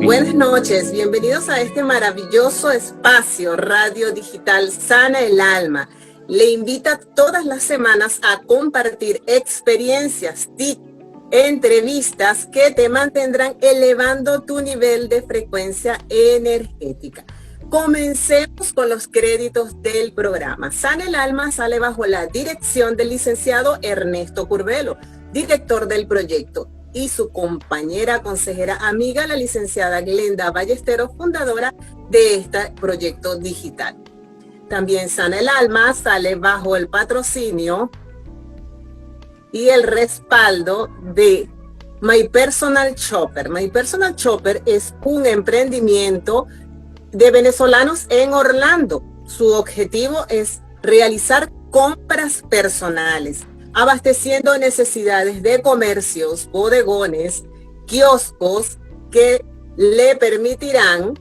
Buenas noches, bienvenidos a este maravilloso espacio Radio Digital Sana el Alma. Le invita todas las semanas a compartir experiencias, tips, entrevistas que te mantendrán elevando tu nivel de frecuencia energética. Comencemos con los créditos del programa. Sana el Alma sale bajo la dirección del licenciado Ernesto Curvelo, director del proyecto, y su compañera consejera amiga, la licenciada Glenda Ballesteros, fundadora de este proyecto digital. También Sana el Alma sale bajo el patrocinio y el respaldo de My Personal Shopper. My Personal Shopper es un emprendimiento de venezolanos en Orlando. Su objetivo es realizar compras personales, abasteciendo necesidades de comercios, bodegones, kioscos que le permitirán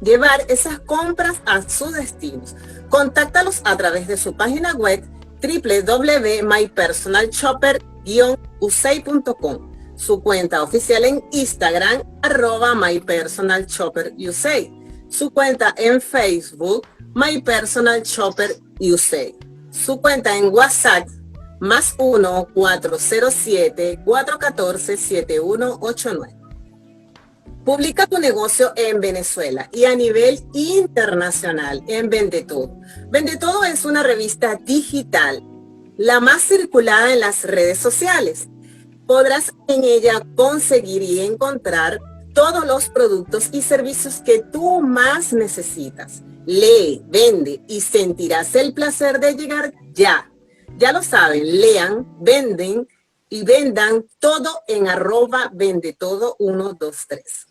llevar esas compras a sus destinos. Contáctalos a través de su página web www.mypersonalshopper-usay.com, su cuenta oficial en Instagram @mypersonalshopperusay, su cuenta en Facebook mypersonalshopperusay, su cuenta en WhatsApp +1 407 414 7189. Publica tu negocio en Venezuela y a nivel internacional en Vendetodo. Vendetodo es una revista digital, la más circulada en las redes sociales. Podrás en ella conseguir y encontrar todos los productos y servicios que tú más necesitas. Lee, vende y sentirás el placer de llegar ya. Ya lo saben, lean, venden y vendan todo en @vendetodo123.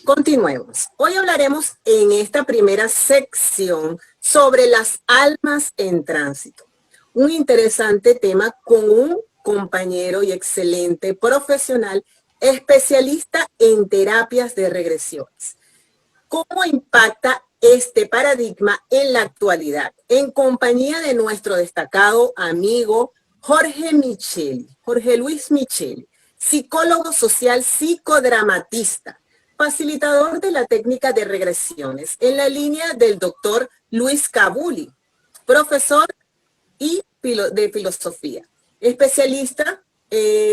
Continuemos. Hoy hablaremos en esta primera sección sobre las almas en tránsito. Un interesante tema con un compañero y excelente profesional especialista en terapias de regresiones. ¿Cómo impacta este paradigma en la actualidad? En compañía de nuestro destacado amigo Jorge Luis Micheli, psicólogo social psicodramatista, facilitador de la técnica de regresiones, en la línea del doctor Luis Cabuli, profesor y de filosofía, especialista,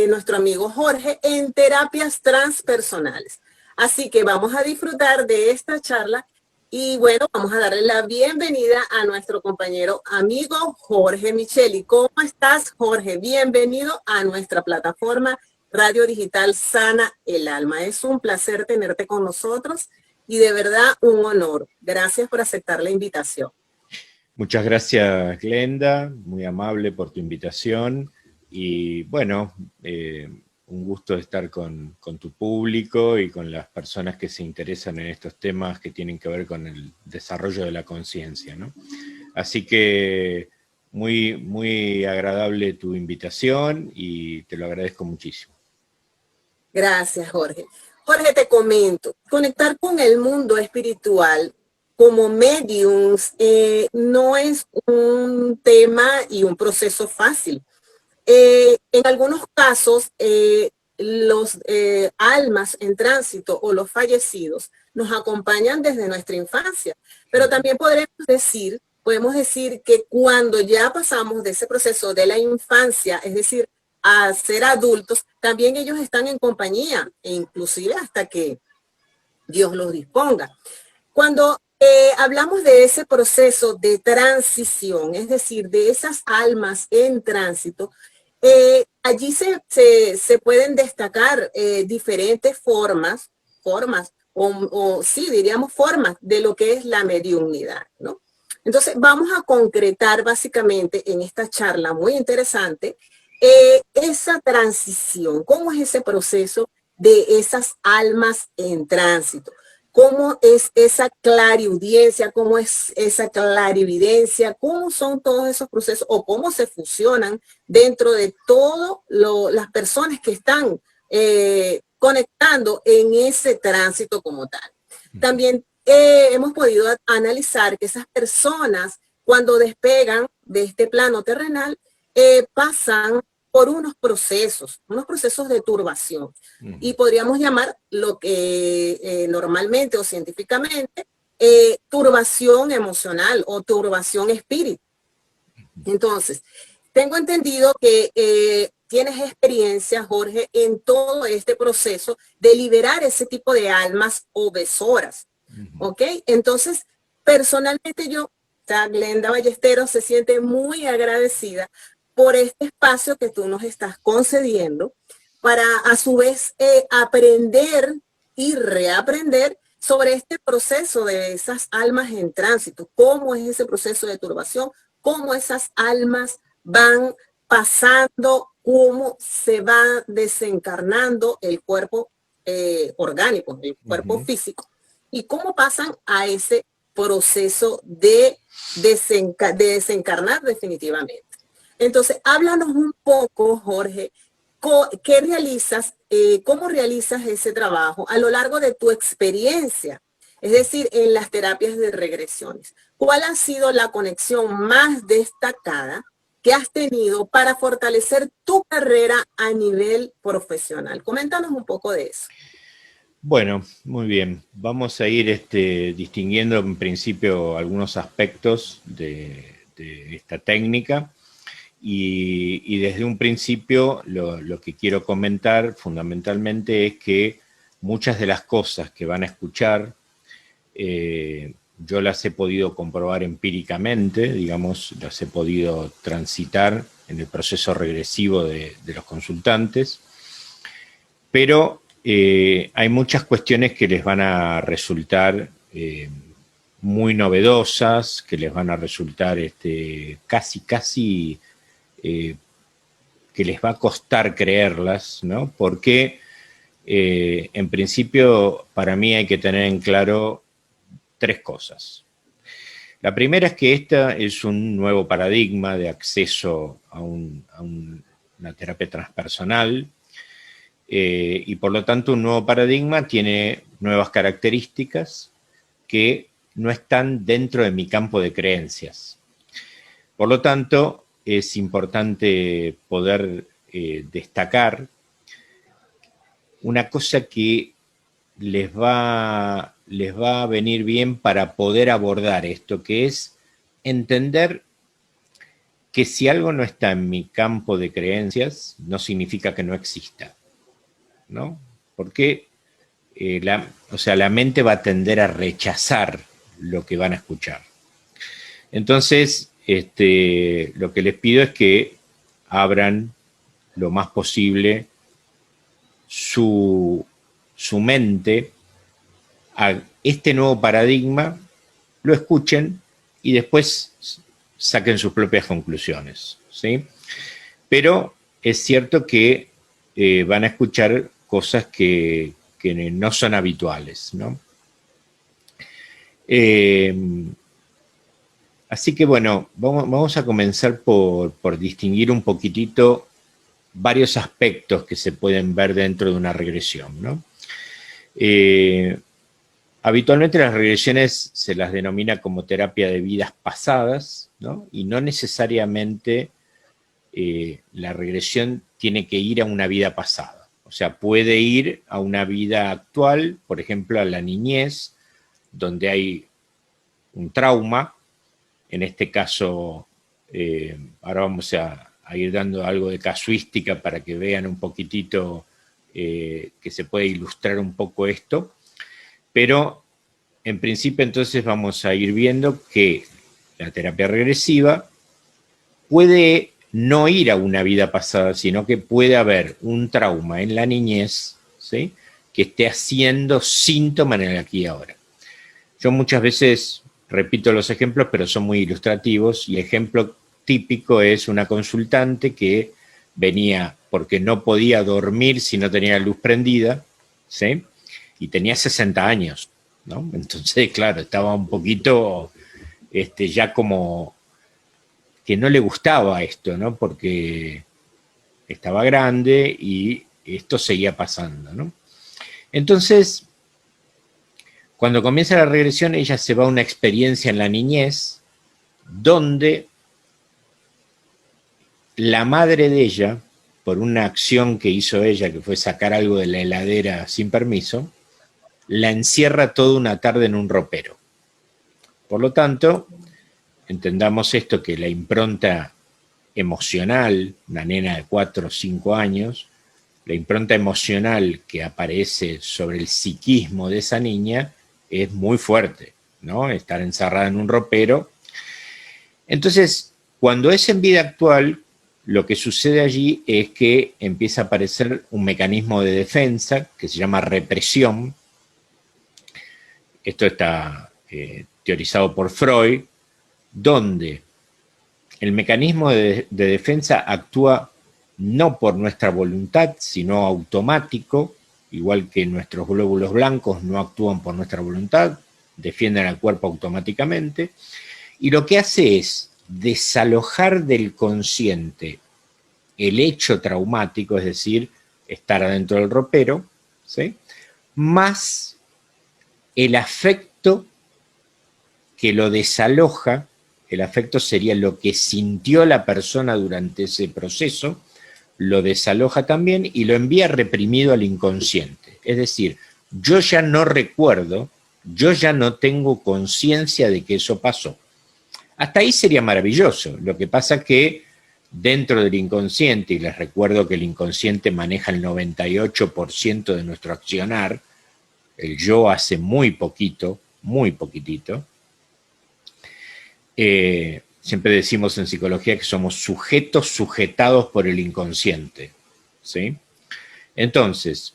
nuestro amigo Jorge, en terapias transpersonales. Así que vamos a disfrutar de esta charla y bueno, vamos a darle la bienvenida a nuestro compañero amigo Jorge Micheli. ¿Cómo estás, Jorge? Bienvenido a nuestra plataforma Radio Digital Sana el Alma. Es un placer tenerte con nosotros y de verdad un honor. Gracias por aceptar la invitación. Muchas gracias, Glenda, muy amable por tu invitación y bueno, un gusto estar con tu público y con las personas que se interesan en estos temas que tienen que ver con el desarrollo de la conciencia, ¿no? Así que muy agradable tu invitación y te lo agradezco muchísimo. Gracias, Jorge. Jorge, te comento, conectar con el mundo espiritual como mediums no es un tema y un proceso fácil. En algunos casos, los almas en tránsito o los fallecidos nos acompañan desde nuestra infancia, pero también podemos decir que cuando ya pasamos de ese proceso de la infancia, es decir, a ser adultos, también ellos están en compañía, e inclusive hasta que Dios los disponga. Cuando hablamos de ese proceso de transición, es decir, de esas almas en tránsito, allí se pueden destacar diferentes formas de lo que es la mediunidad, ¿no? Entonces, vamos a concretar básicamente en esta charla muy interesante esa transición, cómo es ese proceso de esas almas en tránsito. ¿Cómo es esa clariaudiencia? ¿Cómo es esa clarividencia? ¿Cómo son todos esos procesos? ¿O cómo se fusionan dentro de todas las personas que están conectando en ese tránsito como tal? También hemos podido analizar que esas personas, cuando despegan de este plano terrenal, pasan por unos procesos de turbación. Y podríamos llamar lo que normalmente o científicamente turbación emocional o turbación espíritu. Entonces, tengo entendido que tienes experiencia, Jorge, en todo este proceso de liberar ese tipo de almas obesoras, ¿ok? Entonces, personalmente yo, Glenda Ballesteros, se siente muy agradecida por este espacio que tú nos estás concediendo para, a su vez, aprender y reaprender sobre este proceso de esas almas en tránsito, cómo es ese proceso de turbación, cómo esas almas van pasando, cómo se va desencarnando el cuerpo orgánico, el cuerpo físico, y cómo pasan a ese proceso de desencarnar definitivamente. Entonces, háblanos un poco, Jorge, ¿qué realizas, cómo realizas ese trabajo a lo largo de tu experiencia? Es decir, en las terapias de regresiones. ¿Cuál ha sido la conexión más destacada que has tenido para fortalecer tu carrera a nivel profesional? Coméntanos un poco de eso. Bueno, muy bien. Vamos a ir distinguiendo en principio algunos aspectos de esta técnica y desde un principio lo que quiero comentar fundamentalmente es que muchas de las cosas que van a escuchar yo las he podido comprobar empíricamente, digamos, las he podido transitar en el proceso regresivo de los consultantes, pero hay muchas cuestiones que les van a resultar muy novedosas, que les van a resultar casi que les va a costar creerlas, ¿no? Porque en principio para mí hay que tener en claro tres cosas. La primera es que esta es un nuevo paradigma de acceso a una terapia transpersonal y por lo tanto un nuevo paradigma tiene nuevas características que no están dentro de mi campo de creencias. Por lo tanto, es importante poder destacar una cosa que les va a venir bien para poder abordar esto, que es entender que si algo no está en mi campo de creencias, no significa que no exista, ¿no? Porque la mente va a tender a rechazar lo que van a escuchar. Entonces, lo que les pido es que abran lo más posible su mente a este nuevo paradigma, lo escuchen y después saquen sus propias conclusiones, ¿sí? Pero es cierto que van a escuchar cosas que no son habituales, ¿no? Así que bueno, vamos a comenzar por distinguir un poquitito varios aspectos que se pueden ver dentro de una regresión, ¿no? Habitualmente las regresiones se las denomina como terapia de vidas pasadas, ¿no? Y no necesariamente la regresión tiene que ir a una vida pasada. O sea, puede ir a una vida actual, por ejemplo, a la niñez, donde hay un trauma. En este caso, ahora vamos a ir dando algo de casuística para que vean un poquitito que se puede ilustrar un poco esto. Pero en principio entonces vamos a ir viendo que la terapia regresiva puede no ir a una vida pasada, sino que puede haber un trauma en la niñez, ¿sí?, que esté haciendo síntoma en el aquí y ahora. Yo muchas veces repito los ejemplos, pero son muy ilustrativos, y el ejemplo típico es una consultante que venía porque no podía dormir si no tenía la luz prendida, ¿sí?, y tenía 60 años, ¿no? Entonces, claro, estaba un poquito ya como que no le gustaba esto, ¿no? Porque estaba grande y esto seguía pasando, ¿no? Entonces, cuando comienza la regresión, ella se va a una experiencia en la niñez donde la madre de ella por una acción que hizo ella, que fue sacar algo de la heladera sin permiso, la encierra toda una tarde en un ropero. Por lo tanto, entendamos esto, que la impronta emocional, una nena de 4 o 5 años, la impronta emocional que aparece sobre el psiquismo de esa niña es muy fuerte, ¿no? Estar encerrada en un ropero. Entonces, cuando es en vida actual, lo que sucede allí es que empieza a aparecer un mecanismo de defensa que se llama represión. Esto está teorizado por Freud, donde el mecanismo de defensa actúa no por nuestra voluntad, sino automático, igual que nuestros glóbulos blancos no actúan por nuestra voluntad, defienden al cuerpo automáticamente, y lo que hace es desalojar del consciente el hecho traumático, es decir, estar adentro del ropero, ¿sí?, más el afecto que lo desaloja. El afecto sería lo que sintió la persona durante ese proceso, lo desaloja también y lo envía reprimido al inconsciente. Es decir, yo ya no recuerdo, yo ya no tengo conciencia de que eso pasó. Hasta ahí sería maravilloso. Lo que pasa que dentro del inconsciente, y les recuerdo que el inconsciente maneja el 98% de nuestro accionar, el yo hace muy poquito, muy poquitito. Siempre decimos en psicología que somos sujetos sujetados por el inconsciente, ¿sí? Entonces,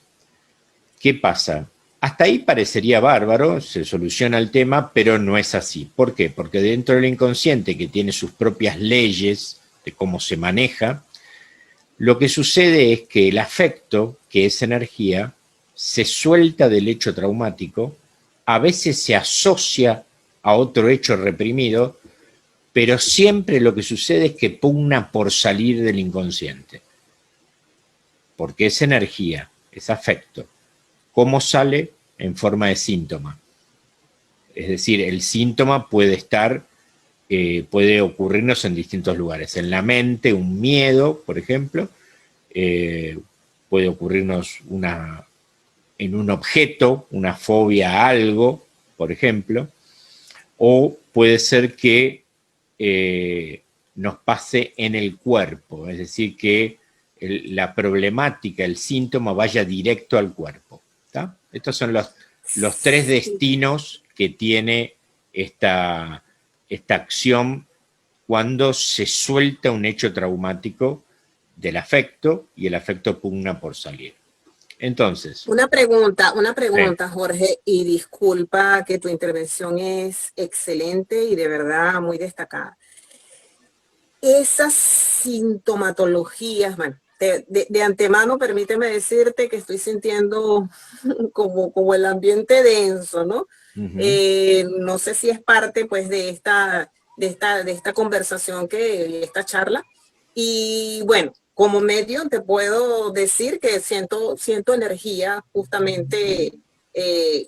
¿qué pasa? Hasta ahí parecería bárbaro, se soluciona el tema, pero no es así. ¿Por qué? Porque dentro del inconsciente, que tiene sus propias leyes de cómo se maneja, lo que sucede es que el afecto, que es energía, se suelta del hecho traumático, a veces se asocia a otro hecho reprimido, pero siempre lo que sucede es que pugna por salir del inconsciente. Porque es energía, es afecto. ¿Cómo sale? En forma de síntoma. Es decir, el síntoma puede estar, puede ocurrirnos en distintos lugares. En la mente, un miedo, por ejemplo, puede ocurrirnos en un objeto, una fobia a algo, por ejemplo, o puede ser que nos pase en el cuerpo, es decir, que la problemática, el síntoma vaya directo al cuerpo. ¿Está? Estos son los 3 destinos que tiene esta acción cuando se suelta un hecho traumático del afecto y el afecto pugna por salir. Entonces. Una pregunta, Jorge, y disculpa que tu intervención es excelente y de verdad muy destacada. Esas sintomatologías, bueno, de antemano permíteme decirte que estoy sintiendo como el ambiente denso, ¿no? No sé si es parte pues de esta conversación, de esta charla. Y bueno, como medio te puedo decir que siento energía justamente,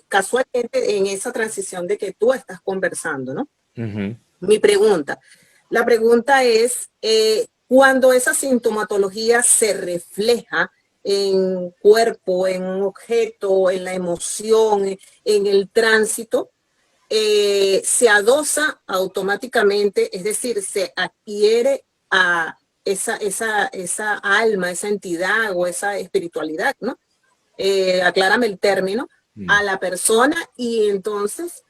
casualmente en esa transición de que tú estás conversando, ¿no? La pregunta es, cuando esa sintomatología se refleja en cuerpo, en un objeto, en la emoción, en el tránsito, se adosa automáticamente, es decir, se adhiere a esa alma, esa entidad o esa espiritualidad, ¿no? Aclárame el término, a la persona, y entonces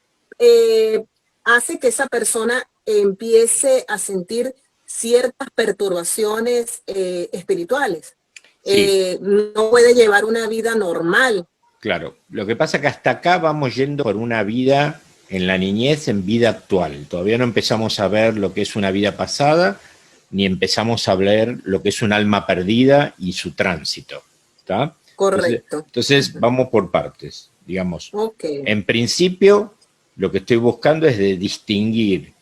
hace que esa persona empiece a sentir ciertas perturbaciones espirituales. Sí. No puede llevar una vida normal. Claro, lo que pasa es que hasta acá vamos yendo por una vida en la niñez, en vida actual. Todavía no empezamos a ver lo que es una vida pasada, ni empezamos a ver lo que es un alma perdida y su tránsito. ¿Está? Correcto. Entonces vamos por partes, digamos. Okay. En principio, lo que estoy buscando es de distinguir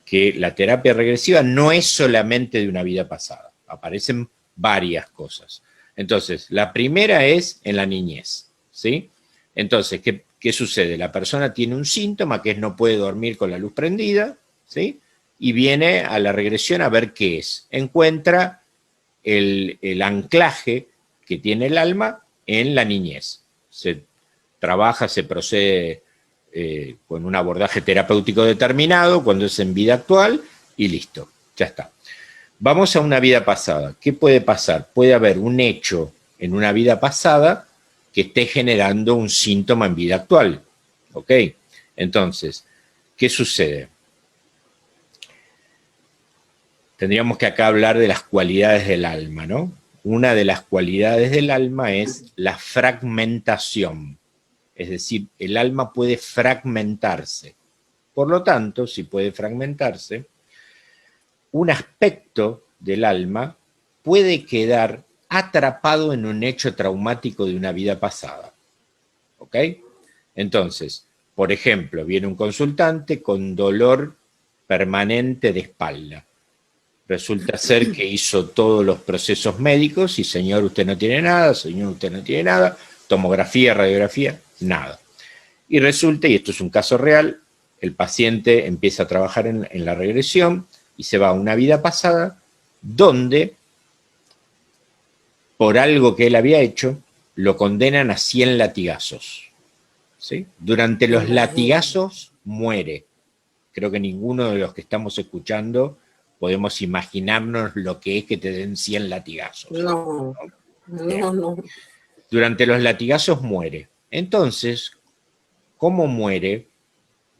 que la terapia regresiva no es solamente de una vida pasada. Aparecen varias cosas. Entonces, la primera es en la niñez, ¿sí? Entonces, ¿qué sucede? La persona tiene un síntoma que es no puede dormir con la luz prendida, ¿sí? Y viene a la regresión a ver qué es. Encuentra el anclaje que tiene el alma en la niñez. Se trabaja, se procede con un abordaje terapéutico determinado, cuando es en vida actual, y listo, ya está. Vamos a una vida pasada. ¿Qué puede pasar? Puede haber un hecho en una vida pasada que esté generando un síntoma en vida actual. ¿Ok? Entonces, ¿qué sucede? Tendríamos que acá hablar de las cualidades del alma, ¿no? Una de las cualidades del alma es la fragmentación. Es decir, el alma puede fragmentarse. Por lo tanto, si puede fragmentarse, un aspecto del alma puede quedar atrapado en un hecho traumático de una vida pasada. ¿Ok? Entonces, por ejemplo, viene un consultante con dolor permanente de espalda. Resulta ser que hizo todos los procesos médicos y señor, usted no tiene nada, señor, usted no tiene nada, tomografía, radiografía, nada. Y resulta, y esto es un caso real, el paciente empieza a trabajar en la regresión y se va a una vida pasada donde, por algo que él había hecho, lo condenan a 100 latigazos. ¿Sí? Durante los latigazos muere. Creo que ninguno de los que estamos escuchando podemos imaginarnos lo que es que te den 100 latigazos. No, no, no. Durante los latigazos muere. Entonces, ¿cómo muere?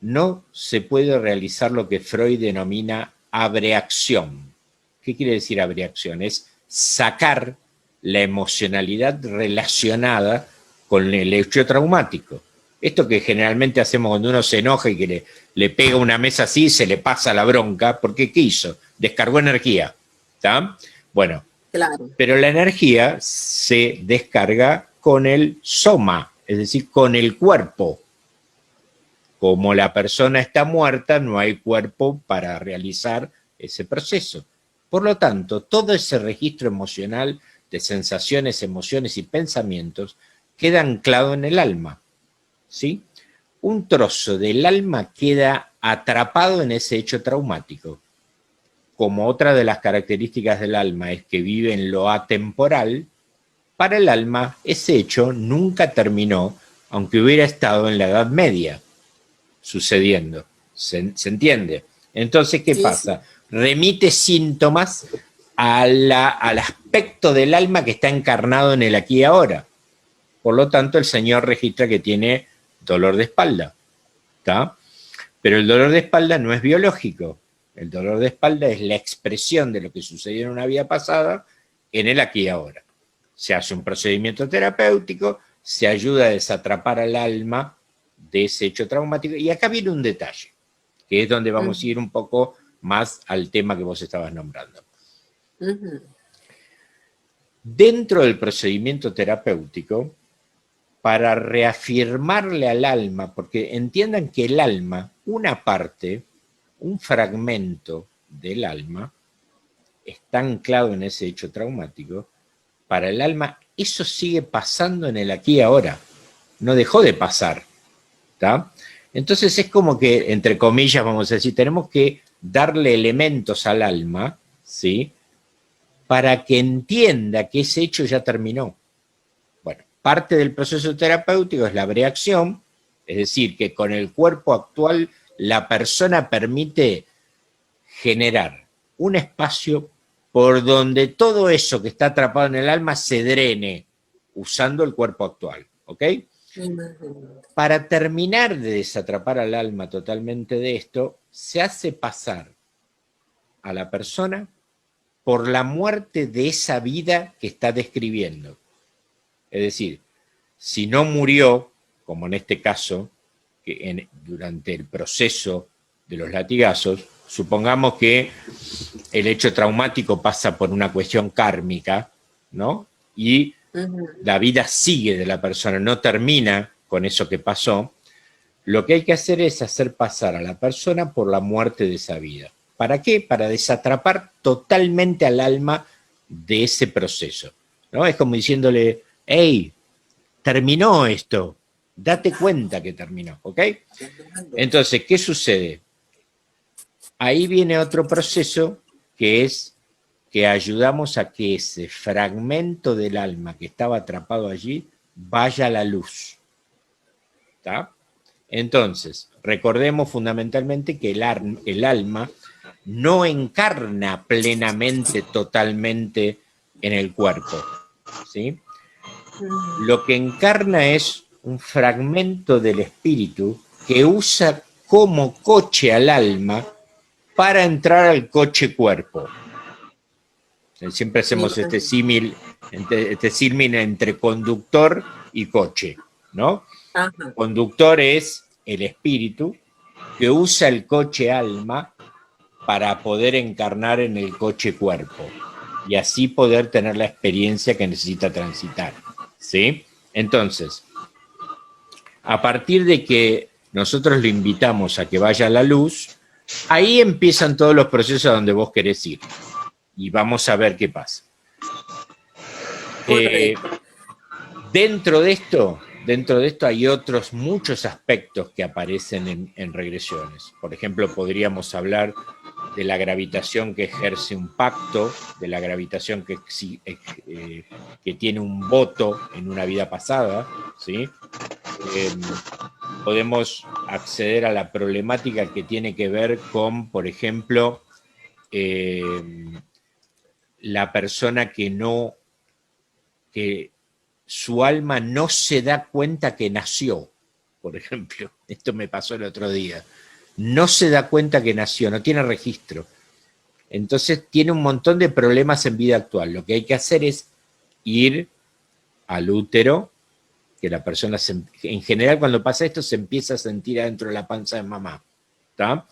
No se puede realizar lo que Freud denomina abreacción. ¿Qué quiere decir abreacción? Es sacar la emocionalidad relacionada con el hecho traumático. Esto que generalmente hacemos cuando uno se enoja y que le pega una mesa así, se le pasa la bronca, porque ¿qué hizo? Descargó energía, ¿está? Bueno, Claro. pero la energía se descarga con el soma, es decir, con el cuerpo. Como la persona está muerta, no hay cuerpo para realizar ese proceso. Por lo tanto, todo ese registro emocional de sensaciones, emociones y pensamientos queda anclado en el alma, ¿sí? Un trozo del alma queda atrapado en ese hecho traumático. Como otra de las características del alma es que vive en lo atemporal, para el alma ese hecho nunca terminó, aunque hubiera estado en la Edad Media sucediendo. ¿Se entiende? Entonces, ¿qué pasa? Remite síntomas al aspecto del alma que está encarnado en el aquí y ahora. Por lo tanto, el señor registra que tiene dolor de espalda, ¿está? Pero el dolor de espalda no es biológico. El dolor de espalda es la expresión de lo que sucedió en una vida pasada en el aquí y ahora. Se hace un procedimiento terapéutico, se ayuda a desatrapar al alma de ese hecho traumático. Y acá viene un detalle, que es donde vamos a ir un poco más al tema que vos estabas nombrando. Dentro del procedimiento terapéutico, para reafirmarle al alma, porque entiendan que el alma, una parte, un fragmento del alma, está anclado en ese hecho traumático, para el alma eso sigue pasando en el aquí y ahora, no dejó de pasar, ¿está? Entonces es como que, entre comillas, vamos a decir, tenemos que darle elementos al alma, ¿sí?, para que entienda que ese hecho ya terminó. Bueno, parte del proceso terapéutico es la abreacción, es decir, que con el cuerpo actual la persona permite generar un espacio por donde todo eso que está atrapado en el alma se drene usando el cuerpo actual, ¿ok? Para terminar de desatrapar al alma totalmente de esto, se hace pasar a la persona por la muerte de esa vida que está describiendo. Es decir, si no murió, como en este caso, que durante el proceso de los latigazos, supongamos que el hecho traumático pasa por una cuestión kármica, ¿no? Y la vida sigue de la persona, no termina con eso que pasó. Lo que hay que hacer es hacer pasar a la persona por la muerte de esa vida. ¿Para qué? Para desatrapar totalmente al alma de ese proceso, ¿no? Es como diciéndole, hey, terminó esto, date cuenta que terminó, ¿ok? Entonces, ¿qué sucede? Ahí viene otro proceso que es que ayudamos a que ese fragmento del alma que estaba atrapado allí vaya a la luz. ¿Está? Entonces, recordemos fundamentalmente que el alma no encarna plenamente, totalmente en el cuerpo, ¿sí? Lo que encarna es un fragmento del espíritu que usa como coche al alma para entrar al coche cuerpo. Siempre hacemos este símil entre conductor y coche, ¿no? Ajá. Conductor es el espíritu que usa el coche alma para poder encarnar en el coche cuerpo y así poder tener la experiencia que necesita transitar, ¿sí? Entonces, a partir de que nosotros lo invitamos a que vaya a la luz, ahí empiezan todos los procesos a donde vos querés ir. Y vamos a ver qué pasa. Dentro de esto hay otros muchos aspectos que aparecen en regresiones. Por ejemplo, podríamos hablar de la gravitación que ejerce un pacto, de la gravitación que tiene un voto en una vida pasada, ¿sí? Podemos acceder a la problemática que tiene que ver con, por ejemplo, la persona que su alma no se da cuenta que nació, por ejemplo. Esto me pasó el otro día. No se da cuenta que nació, no tiene registro. Entonces tiene un montón de problemas en vida actual. Lo que hay que hacer es ir al útero, que la persona, en general cuando pasa esto, se empieza a sentir adentro de la panza de mamá, ¿tá?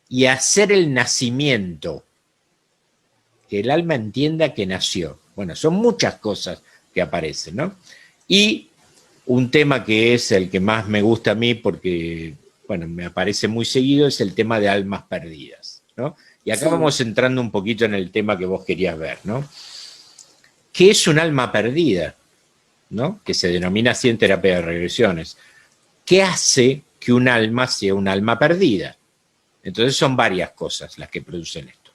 Y hacer el nacimiento, que el alma entienda que nació. Bueno, son muchas cosas que aparecen, ¿no? Y un tema que es el que más me gusta a mí porque, bueno, me aparece muy seguido, es el tema de almas perdidas, ¿no? Y acá vamos entrando un poquito en el tema que vos querías ver, ¿no? ¿Qué es un alma perdida? ¿No? Que se denomina así en terapia de regresiones. ¿Qué hace que un alma sea un alma perdida? Entonces son varias cosas las que producen esto.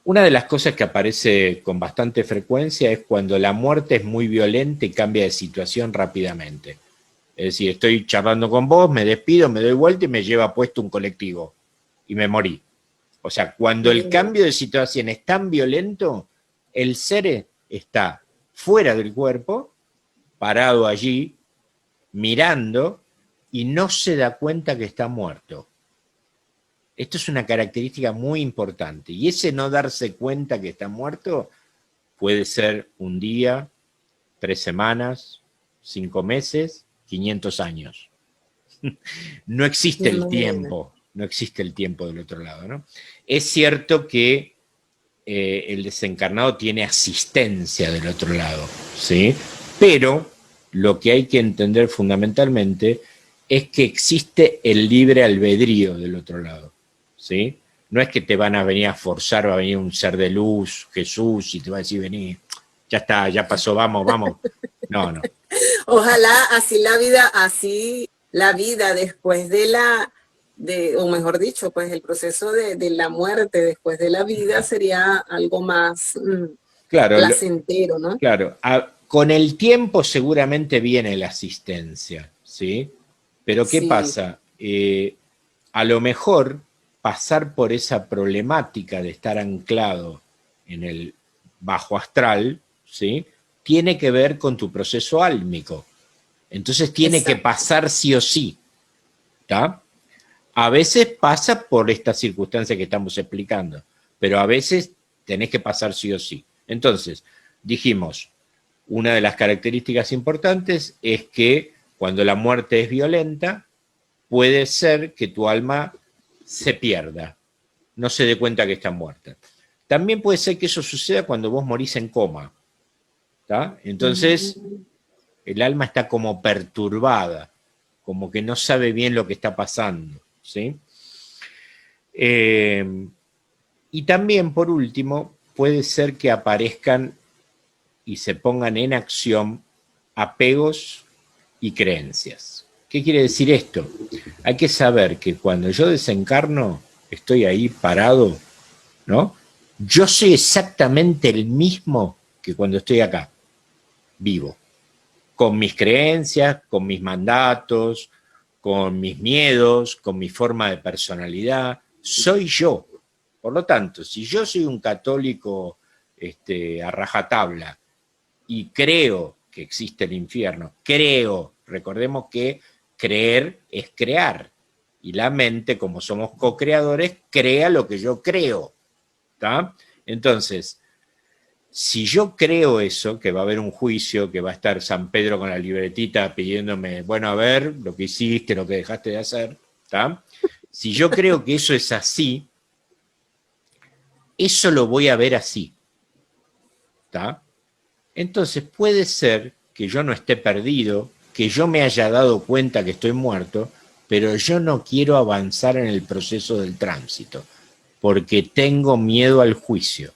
Una de las cosas que aparece con bastante frecuencia es cuando la muerte es muy violenta y cambia de situación rápidamente. Es decir, estoy charlando con vos, me despido, me doy vuelta y me lleva puesto un colectivo y me morí. O sea, cuando el cambio de situación es tan violento, el ser está fuera del cuerpo, parado allí, mirando, y no se da cuenta que está muerto. Esto es una característica muy importante. Y ese no darse cuenta que está muerto puede ser un día, 3 semanas, 5 meses, 500 años. No existe el tiempo, no existe el tiempo del otro lado, ¿no? Es cierto que el desencarnado tiene asistencia del otro lado, ¿sí? Pero lo que hay que entender fundamentalmente es que existe el libre albedrío del otro lado, ¿sí? No es que te van a venir a forzar, va a venir un ser de luz, Jesús, y te va a decir, vení, ya está, ya pasó, vamos, vamos. No, no. Ojalá así la vida después o mejor dicho, pues el proceso de la muerte después de la vida sería algo más placentero, ¿no? Claro, con el tiempo seguramente viene la asistencia, ¿sí? Pero ¿qué pasa? A lo mejor pasar por esa problemática de estar anclado en el bajo astral, ¿sí? Tiene que ver con tu proceso álmico. Entonces tiene que pasar sí o sí, ¿está? A veces pasa por esta circunstancia que estamos explicando, pero a veces tenés que pasar sí o sí. Entonces, dijimos, una de las características importantes es que cuando la muerte es violenta, puede ser que tu alma se pierda, no se dé cuenta que está muerta. También puede ser que eso suceda cuando vos morís en coma, ¿tá? Entonces, el alma está como perturbada, como que no sabe bien lo que está pasando, ¿sí? Y también, por último, puede ser que aparezcan y se pongan en acción apegos y creencias. ¿Qué quiere decir esto? Hay que saber que cuando yo desencarno, estoy ahí parado, ¿no? yo soy exactamente el mismo que cuando estoy acá, vivo, con mis creencias, con mis mandatos, con mis miedos, con mi forma de personalidad, soy yo. Por lo tanto, si yo soy un católico a rajatabla y creo que existe el infierno, recordemos que creer es crear, y la mente, como somos co-creadores, crea lo que yo creo, ¿tá? Entonces, si yo creo eso, que va a haber un juicio, que va a estar San Pedro con la libretita pidiéndome, bueno, a ver, lo que hiciste, lo que dejaste de hacer, ¿tá? Si yo creo que eso es así, eso lo voy a ver así, ¿tá? Entonces puede ser que yo no esté perdido, que yo me haya dado cuenta que estoy muerto, pero yo no quiero avanzar en el proceso del tránsito, porque tengo miedo al juicio.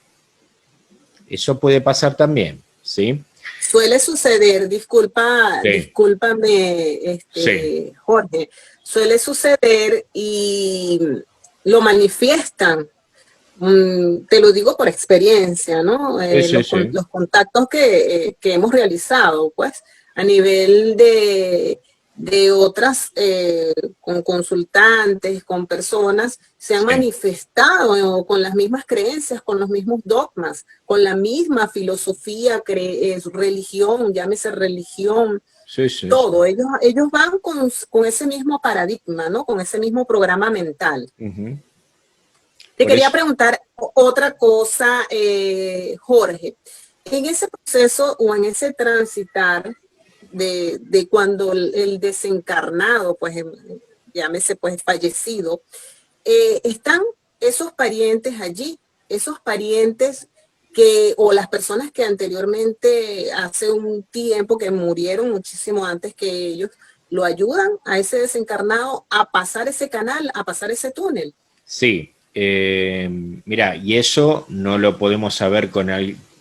Eso puede pasar también, ¿sí? Suele suceder, Sí. discúlpame, Sí. Jorge, suele suceder y lo manifiestan. Te lo digo por experiencia, ¿no? Sí. Los contactos que hemos realizado, pues, a nivel de otras, con consultantes, con personas, se han Sí. manifestado con las mismas creencias, con los mismos dogmas, con la misma filosofía, religión, llámese religión, Sí. todo. Ellos van con ese mismo paradigma, ¿no? Con ese mismo programa mental. Uh-huh. Te Por quería eso. preguntar otra cosa, Jorge. En ese proceso o en ese transitar de cuando el desencarnado, pues llámese pues fallecido, están esos parientes allí, esos parientes o las personas que anteriormente, hace un tiempo que murieron muchísimo antes que ellos, lo ayudan a ese desencarnado a pasar ese canal, a pasar ese túnel. Sí, mira, y eso no lo podemos saber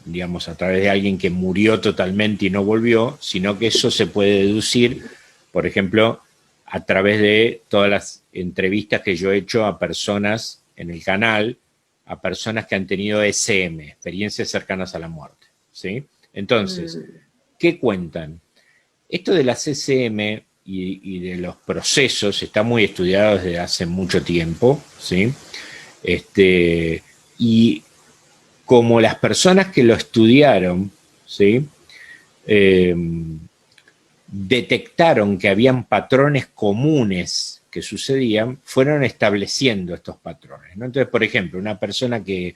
digamos, a través de alguien que murió totalmente y no volvió, sino que eso se puede deducir, por ejemplo, a través de todas las entrevistas que yo he hecho a personas en el canal, a personas que han tenido SM, experiencias cercanas a la muerte, ¿sí? Entonces, ¿qué cuentan? Esto de las SM y de los procesos está muy estudiado desde hace mucho tiempo, ¿sí? Y como las personas que lo estudiaron, ¿sí? Detectaron que habían patrones comunes que sucedían, fueron estableciendo estos patrones, ¿no? Entonces, por ejemplo, una persona que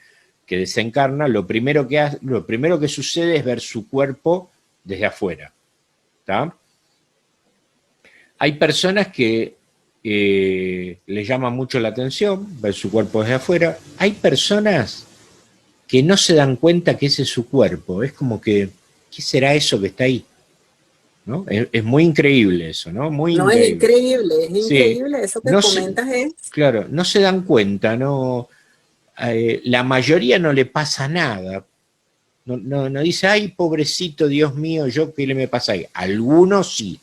desencarna, lo primero que sucede es ver su cuerpo desde afuera, ¿tá? Hay personas que les llama mucho la atención ver su cuerpo desde afuera. Hay personas que no se dan cuenta que ese es su cuerpo. Es como que, ¿qué será eso que está ahí? ¿No? Es muy increíble eso, ¿no? Muy No, increíble. es Sí, increíble, eso que no se, comentas es... claro, no se dan cuenta, no, la mayoría no le pasa nada. No dice, ay, pobrecito, Dios mío, yo qué le me pasa ahí. Algunos sí,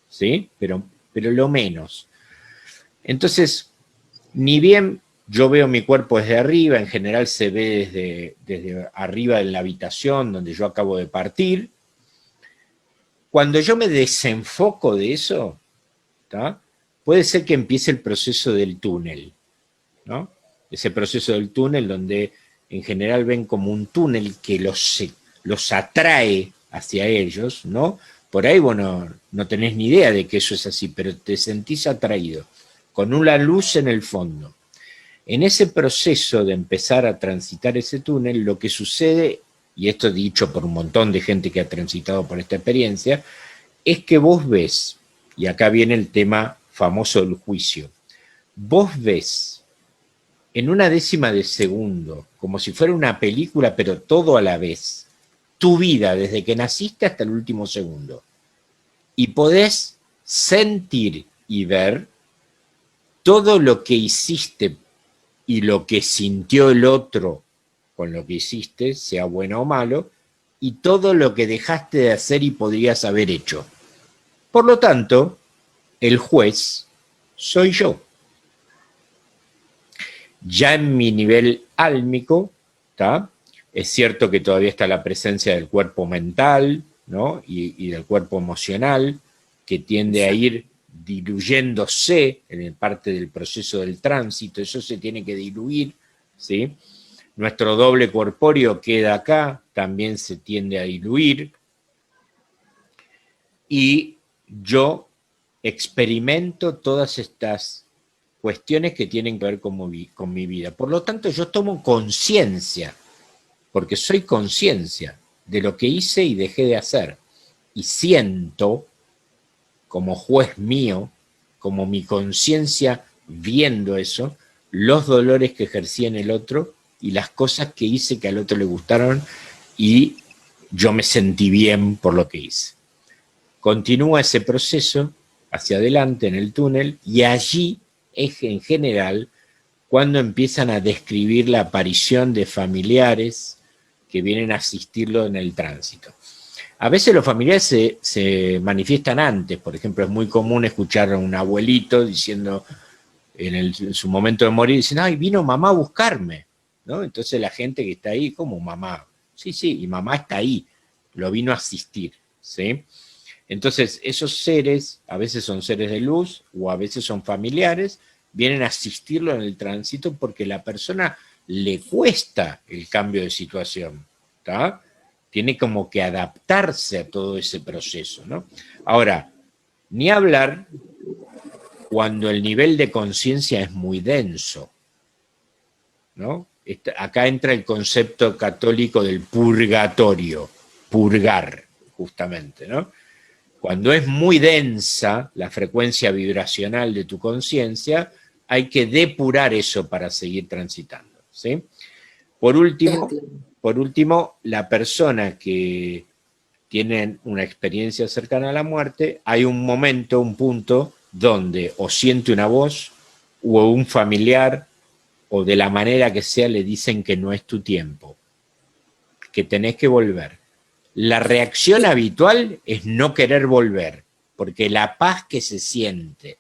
¿sí? Pero lo menos. Entonces, ni bien yo veo mi cuerpo desde arriba, en general se ve desde arriba en la habitación donde yo acabo de partir. Cuando yo me desenfoco de eso, ¿tá? Puede ser que empiece el proceso del túnel, ¿no? Ese proceso del túnel donde en general ven como un túnel que los atrae hacia ellos, ¿no? Por ahí, bueno, no tenés ni idea de que eso es así, pero te sentís atraído, con una luz en el fondo. En ese proceso de empezar a transitar ese túnel, lo que sucede, y esto dicho por un montón de gente que ha transitado por esta experiencia, es que vos ves, y acá viene el tema famoso del juicio, vos ves en una décima de segundo, como si fuera una película, pero todo a la vez, tu vida desde que naciste hasta el último segundo. Y podés sentir y ver todo lo que hiciste y lo que sintió el otro con lo que hiciste, sea bueno o malo, y todo lo que dejaste de hacer y podrías haber hecho. Por lo tanto, el juez soy yo. Ya en mi nivel álmico, ¿tá? Es cierto que todavía está la presencia del cuerpo mental, ¿no? y del cuerpo emocional, que tiende a ir diluyéndose en parte del proceso del tránsito, eso se tiene que diluir, ¿sí? Nuestro doble corpóreo queda acá, también se tiende a diluir, y yo experimento todas estas cuestiones que tienen que ver con mi vida. Por lo tanto, yo tomo conciencia, porque soy conciencia de lo que hice y dejé de hacer, y siento, como juez mío, como mi conciencia viendo eso, los dolores que ejercí en el otro y las cosas que hice que al otro le gustaron y yo me sentí bien por lo que hice. Continúa ese proceso hacia adelante en el túnel y allí es en general cuando empiezan a describir la aparición de familiares que vienen a asistirlo en el tránsito. A veces los familiares se manifiestan antes, por ejemplo, es muy común escuchar a un abuelito diciendo en su momento de morir, dicen, ay, vino mamá a buscarme, ¿no? Entonces la gente que está ahí, como mamá, sí, y mamá está ahí, lo vino a asistir, ¿sí? Entonces esos seres, a veces son seres de luz o a veces son familiares, vienen a asistirlo en el tránsito porque a la persona le cuesta el cambio de situación, ¿está? Tiene como que adaptarse a todo ese proceso, ¿no? Ahora, ni hablar cuando el nivel de conciencia es muy denso, ¿no? Acá entra el concepto católico del purgatorio, purgar, justamente, ¿no? Cuando es muy densa la frecuencia vibracional de tu conciencia, hay que depurar eso para seguir transitando, ¿sí? Por último, la persona que tiene una experiencia cercana a la muerte, hay un momento, un punto, donde o siente una voz, o un familiar, o de la manera que sea, le dicen que no es tu tiempo, que tenés que volver. La reacción habitual es no querer volver, porque la paz que se siente,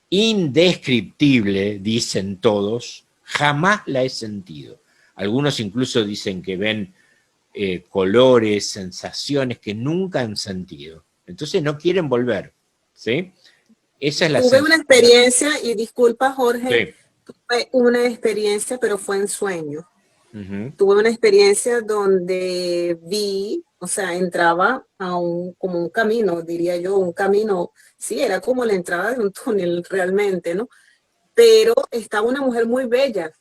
indescriptible, dicen todos, jamás la he sentido. Algunos incluso dicen que ven colores, sensaciones que nunca han sentido. Entonces no quieren volver, ¿sí? Esa es la Tuve una experiencia, y disculpa Jorge, sí. Tuve una experiencia, pero fue en sueño. Tuve una experiencia donde vi, o sea, entraba a como un camino, diría yo, un camino, sí, era como la entrada de un túnel realmente, ¿no? Pero estaba una mujer muy bella.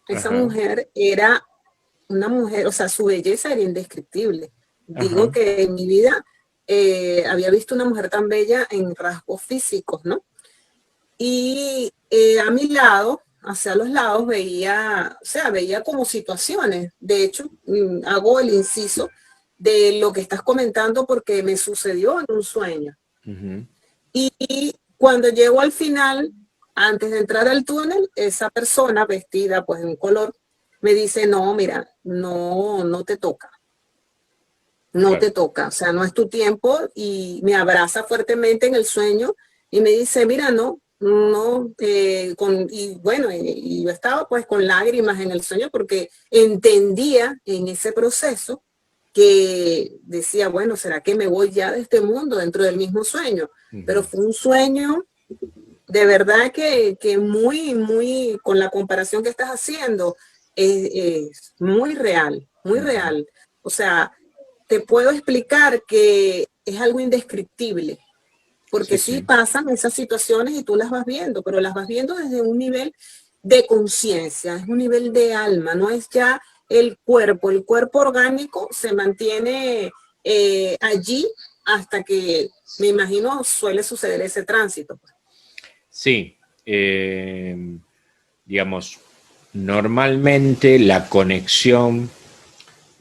Esa mujer era una mujer, o sea, su belleza era indescriptible. Digo que en mi vida había visto una mujer tan bella en rasgos físicos, ¿no? Y a mi lado, hacia los lados, veía, o sea, veía como situaciones. De hecho, hago el inciso de lo que estás comentando porque me sucedió en un sueño. Y cuando llego al final, antes de entrar al túnel, esa persona vestida pues en un color me dice, no, mira, no te toca. No te toca, o sea, no es tu tiempo, y me abraza fuertemente en el sueño y me dice, mira, y bueno, y yo estaba pues con lágrimas en el sueño porque entendía en ese proceso que decía, bueno, ¿será que me voy ya de este mundo dentro del mismo sueño? Pero fue un sueño de verdad que muy, con la comparación que estás haciendo, es muy real, muy real. O sea, te puedo explicar que es algo indescriptible, porque sí pasan esas situaciones y tú las vas viendo, pero las vas viendo desde un nivel de conciencia, es un nivel de alma, no es ya el cuerpo orgánico se mantiene allí hasta que, me imagino, suele suceder ese tránsito. Sí, digamos, normalmente la conexión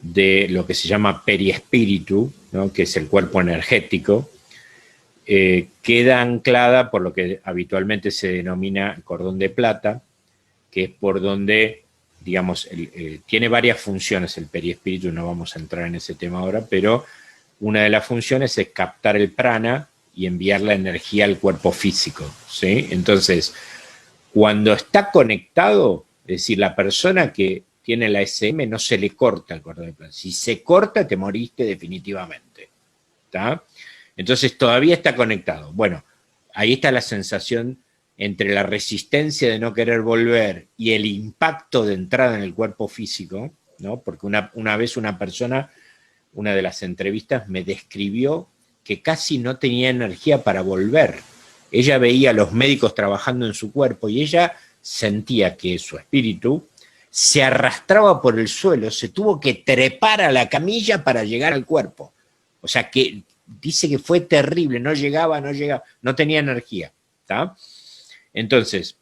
de lo que se llama periespíritu, ¿no? Que es el cuerpo energético, queda anclada por lo que habitualmente se denomina cordón de plata, que es por donde, digamos, tiene varias funciones el periespíritu, no vamos a entrar en ese tema ahora, pero una de las funciones es captar el prana y enviar la energía al cuerpo físico, ¿sí? Entonces, cuando está conectado, es decir, la persona que tiene la SM, no se le corta el cordón umbilical. Si se corta, te moriste definitivamente. ¿Está? Entonces todavía está conectado. Bueno, ahí está la sensación entre la resistencia de no querer volver y el impacto de entrada en el cuerpo físico, ¿no? Porque una vez una persona, una de las entrevistas, me describió que casi no tenía energía para volver. Ella veía a los médicos trabajando en su cuerpo y ella sentía que su espíritu se arrastraba por el suelo, se tuvo que trepar a la camilla para llegar al cuerpo. O sea que dice que fue terrible, no llegaba, no tenía energía. ¿Tá? Entonces,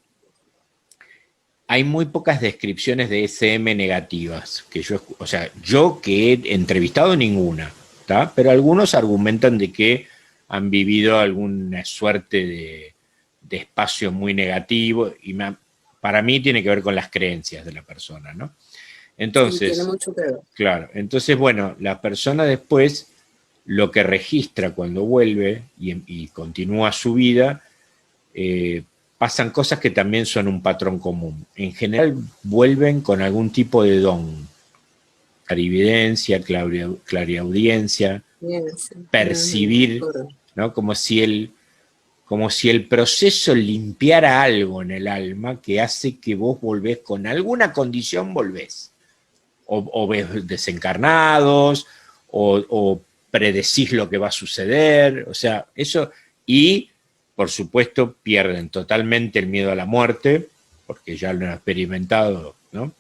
hay muy pocas descripciones de SM negativas, que yo que he entrevistado ninguna, ¿tá? Pero algunos argumentan de que han vivido alguna suerte de espacio muy negativo, y para mí tiene que ver con las creencias de la persona, ¿no? Entonces, sí, tiene mucho que ver. Claro, entonces, bueno, la persona después lo que registra cuando vuelve y continúa su vida, pasan cosas que también son un patrón común. En general vuelven con algún tipo de don, clarividencia, clariaudiencia, percibir, ¿no? Como si el proceso limpiara algo en el alma que hace que vos volvés con alguna condición, volvés. O ves desencarnados, o predecís lo que va a suceder, o sea, eso, y por supuesto pierden totalmente el miedo a la muerte, porque ya lo han experimentado, ¿no?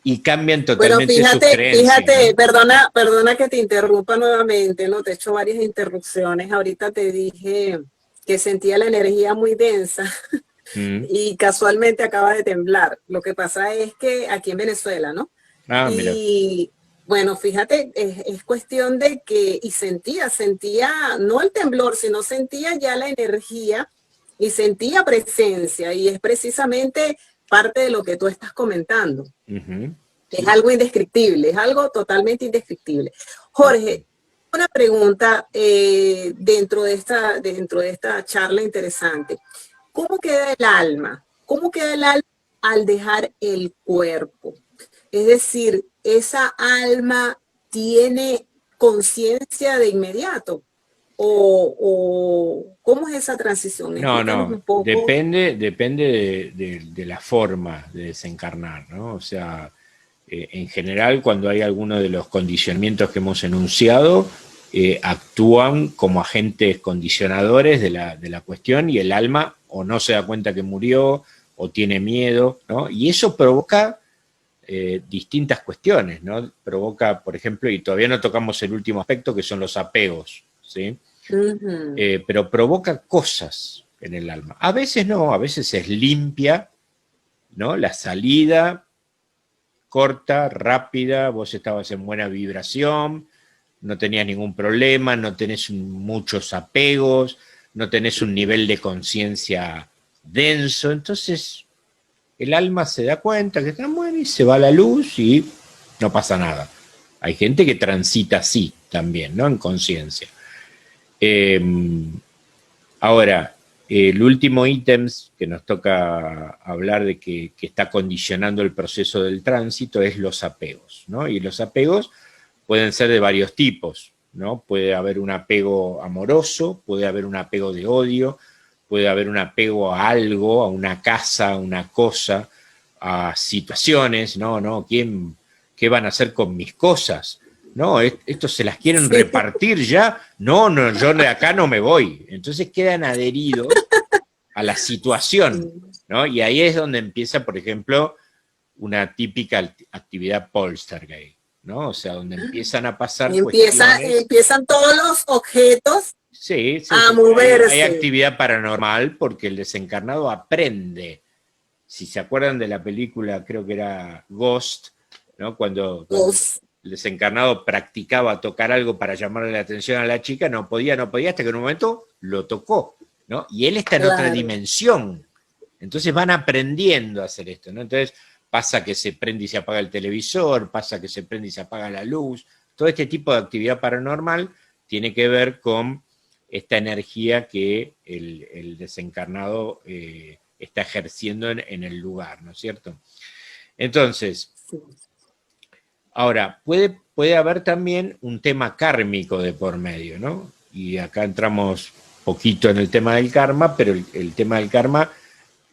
Y cambian totalmente sus creencias. Fíjate, ¿no? perdona que te interrumpa nuevamente, ¿no? Te he hecho varias interrupciones. Ahorita te dije que sentía la energía muy densa y casualmente acaba de temblar. Lo que pasa es que aquí en Venezuela, ¿no? Y bueno, fíjate, es cuestión de que, y sentía, no el temblor, sino sentía ya la energía y sentía presencia, y es precisamente parte de lo que tú estás comentando. Es algo indescriptible, es algo totalmente indescriptible. Jorge, una pregunta dentro de esta charla interesante. ¿Cómo queda el alma? ¿Cómo queda el alma al dejar el cuerpo? Es decir, ¿esa alma tiene conciencia de inmediato? ¿O cómo es esa transición? Explícanos un poco. Depende de la forma de desencarnar, ¿no? O sea, en general, cuando hay alguno de los condicionamientos que hemos enunciado, actúan como agentes condicionadores de la cuestión, y el alma o no se da cuenta que murió o tiene miedo, ¿no? Y eso provoca distintas cuestiones, ¿no? Provoca, por ejemplo, y todavía no tocamos el último aspecto, que son los apegos, ¿sí? Pero provoca cosas en el alma. A veces no, a veces es limpia, ¿no? La salida corta, rápida, vos estabas en buena vibración, no tenías ningún problema, no tenés muchos apegos, no tenés un nivel de conciencia denso, entonces el alma se da cuenta que está bueno y se va a la luz y no pasa nada. Hay gente que transita así también, ¿no? En conciencia. Ahora, el último ítem que nos toca hablar de que está condicionando el proceso del tránsito es los apegos, ¿no? Y los apegos pueden ser de varios tipos, ¿no? Puede haber un apego amoroso, puede haber un apego de odio, puede haber un apego a algo, a una casa, a una cosa, a situaciones, ¿no? ¿Qué van a hacer con mis cosas? No, estos se las quieren repartir ya. No, yo de acá no me voy. Entonces quedan adheridos a la situación, ¿no? Y ahí es donde empieza, por ejemplo, una típica actividad poltergeist, ¿no? O sea, donde empiezan a pasar cuestiones. Empiezan todos los objetos a moverse. Hay actividad paranormal porque el desencarnado aprende. Si se acuerdan de la película, creo que era Ghost, ¿no? Cuando el desencarnado practicaba tocar algo para llamarle la atención a la chica, no podía, hasta que en un momento lo tocó, ¿no? Y él está en otra dimensión. Entonces van aprendiendo a hacer esto, ¿no? Entonces pasa que se prende y se apaga el televisor, pasa que se prende y se apaga la luz. Todo este tipo de actividad paranormal tiene que ver con esta energía que el desencarnado está ejerciendo en el lugar, ¿no es cierto? Entonces, Ahora, puede haber también un tema kármico de por medio, ¿no? Y acá entramos poquito en el tema del karma, pero el tema del karma,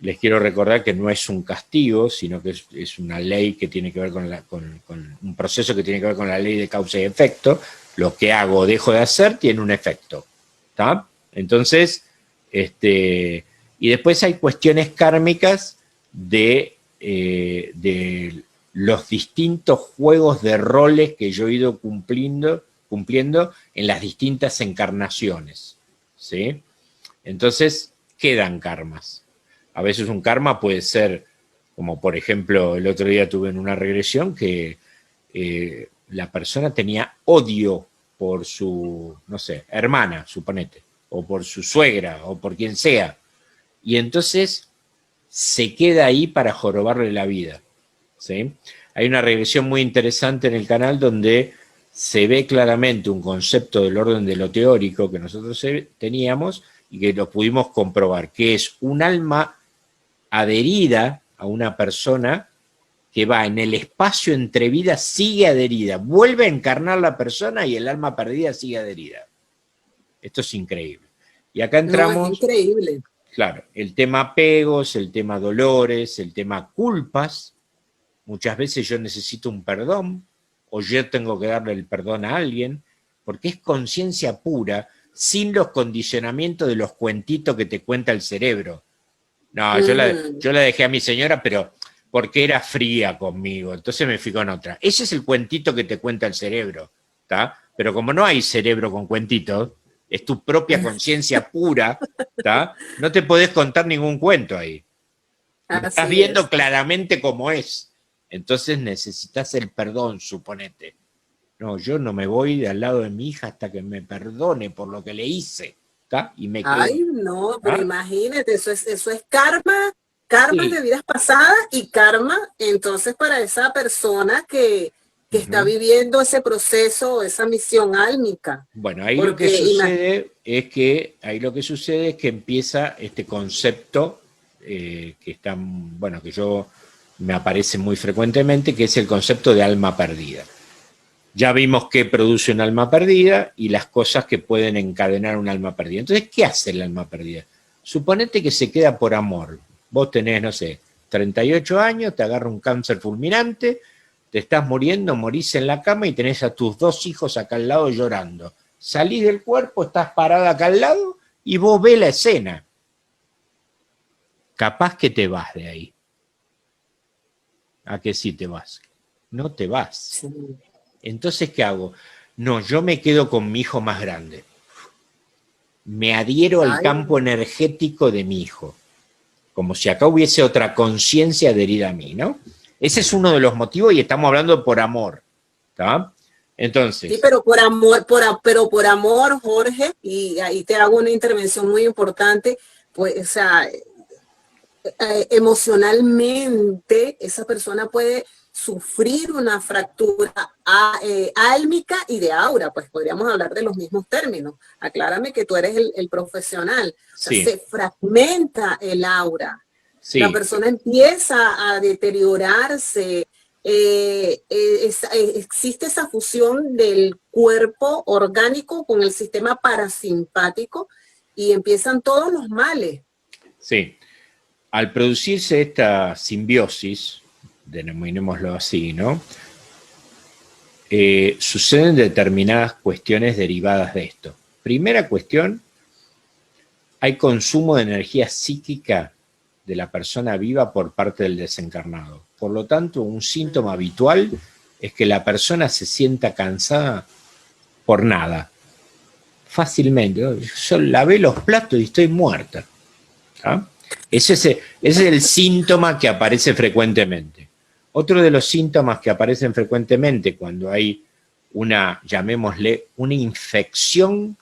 les quiero recordar que no es un castigo, sino que es una ley que tiene que ver con un proceso que tiene que ver con la ley de causa y efecto. Lo que hago o dejo de hacer tiene un efecto, ¿está? Entonces, y después hay cuestiones kármicas de los distintos juegos de roles que yo he ido cumpliendo en las distintas encarnaciones, ¿sí? Entonces, quedan karmas. A veces un karma puede ser, como por ejemplo, el otro día tuve en una regresión que la persona tenía odio por su, no sé, hermana, suponete, o por su suegra, o por quien sea. Y entonces se queda ahí para jorobarle la vida, ¿sí? Hay una regresión muy interesante en el canal donde se ve claramente un concepto del orden de lo teórico que nosotros teníamos y que lo pudimos comprobar, que es un alma adherida a una persona que va en el espacio entre vidas, sigue adherida, vuelve a encarnar la persona y el alma perdida sigue adherida. Esto es increíble. Y acá entramos... No, es increíble. Claro, el tema apegos, el tema dolores, el tema culpas. Muchas veces yo necesito un perdón o yo tengo que darle el perdón a alguien porque es conciencia pura sin los condicionamientos de los cuentitos que te cuenta el cerebro. No, yo la dejé a mi señora, pero porque era fría conmigo, entonces me fui con otra. Ese es el cuentito que te cuenta el cerebro, ¿está? Pero como no hay cerebro con cuentitos, es tu propia conciencia pura, ¿está? No te podés contar ningún cuento ahí. Lo estás viendo claramente como es. Entonces necesitas el perdón, suponete. No, yo no me voy de al lado de mi hija hasta que me perdone por lo que le hice, ¿está? Y me quedo. Ay, no, pero imagínate, eso es karma, karma de vidas pasadas y karma, entonces, para esa persona que está viviendo ese proceso, esa misión álmica. Bueno, ahí lo que sucede es que empieza este concepto que está, bueno, que yo me aparece muy frecuentemente, que es el concepto de alma perdida. Ya vimos qué produce un alma perdida y las cosas que pueden encadenar un alma perdida. Entonces, ¿qué hace el alma perdida? Suponete que se queda por amor. Vos tenés, no sé, 38 años, te agarra un cáncer fulminante, te estás muriendo, morís en la cama y tenés a tus 2 hijos acá al lado llorando. Salís del cuerpo, estás parada acá al lado y vos ves la escena. Capaz que te vas de ahí. ¿A qué sí te vas? No te vas. Sí. Entonces, ¿qué hago? No, yo me quedo con mi hijo más grande. Me adhiero al campo energético de mi hijo. Como si acá hubiese otra conciencia adherida a mí, ¿no? Ese es uno de los motivos y estamos hablando por amor, ¿está? Entonces... Sí, pero por amor, Jorge, y ahí te hago una intervención muy importante, pues, o sea, emocionalmente esa persona puede sufrir una fractura álmica y de aura, pues podríamos hablar de los mismos términos. Aclárame que tú eres el profesional. O sea, se fragmenta el aura. Sí. La persona empieza a deteriorarse. Existe esa fusión del cuerpo orgánico con el sistema parasimpático y empiezan todos los males. Sí. Al producirse esta simbiosis, denominémoslo así, ¿no? Suceden determinadas cuestiones derivadas de esto. Primera cuestión, hay consumo de energía psíquica de la persona viva por parte del desencarnado. Por lo tanto, un síntoma habitual es que la persona se sienta cansada por nada. Fácilmente. Yo lavé los platos y estoy muerta. ¿Ah? Ese es el síntoma que aparece frecuentemente. Otro de los síntomas que aparecen frecuentemente cuando hay una, llamémosle, una infección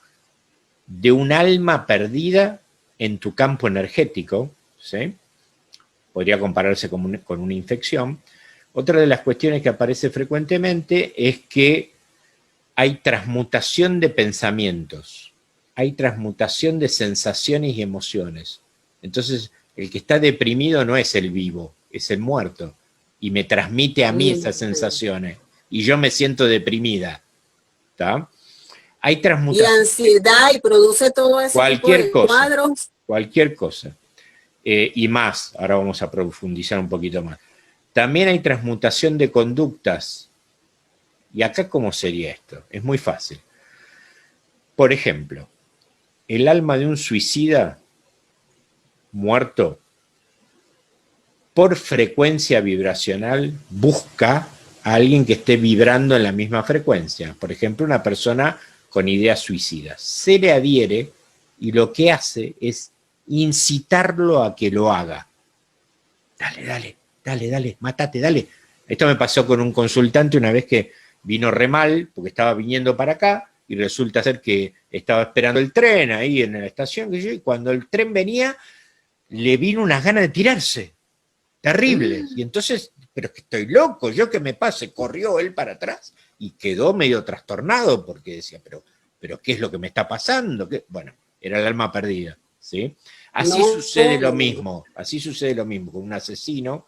de un alma perdida en tu campo energético, ¿sí? Podría compararse con una infección. Otra de las cuestiones que aparece frecuentemente es que hay transmutación de pensamientos, hay transmutación de sensaciones y emociones. Entonces, el que está deprimido no es el vivo, es el muerto. y me transmite a mí esas sensaciones, y yo me siento deprimida, ¿está? Hay Y transmutación. ansiedad, y produce todo ese tipo de cuadros. Cualquier cosa. Y más, ahora vamos a profundizar un poquito más. También hay transmutación de conductas. ¿Y acá cómo sería esto? Es muy fácil. Por ejemplo, el alma de un suicida muerto, por frecuencia vibracional, busca a alguien que esté vibrando en la misma frecuencia. Por ejemplo, una persona con ideas suicidas. Se le adhiere y lo que hace es incitarlo a que lo haga. Dale, mátate, dale. Esto me pasó con un consultante una vez que vino re mal, porque estaba viniendo para acá, y resulta ser que estaba esperando el tren ahí en la estación, y cuando el tren venía, le vino unas ganas de tirarse, terribles. Y entonces, pero es que estoy loco, ¿yo qué me pase? Corrió él para atrás y quedó medio trastornado porque decía, pero ¿qué es lo que me está pasando? ¿Qué? Bueno, era el alma perdida, ¿sí? Así sucede lo mismo con un asesino.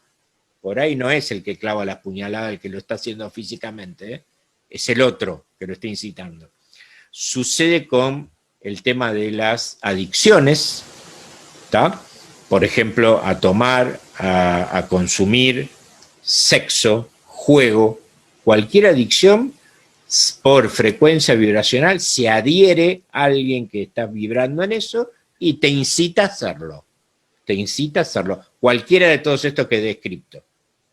Por ahí no es el que clava las puñaladas el que lo está haciendo físicamente, ¿eh? Es el otro que lo está incitando. Sucede con el tema de las adicciones, ¿tá? Por ejemplo, a tomar, a consumir, sexo, juego, cualquier adicción por frecuencia vibracional se adhiere a alguien que está vibrando en eso y te incita a hacerlo. Te incita a hacerlo. Cualquiera de todos estos que he descrito.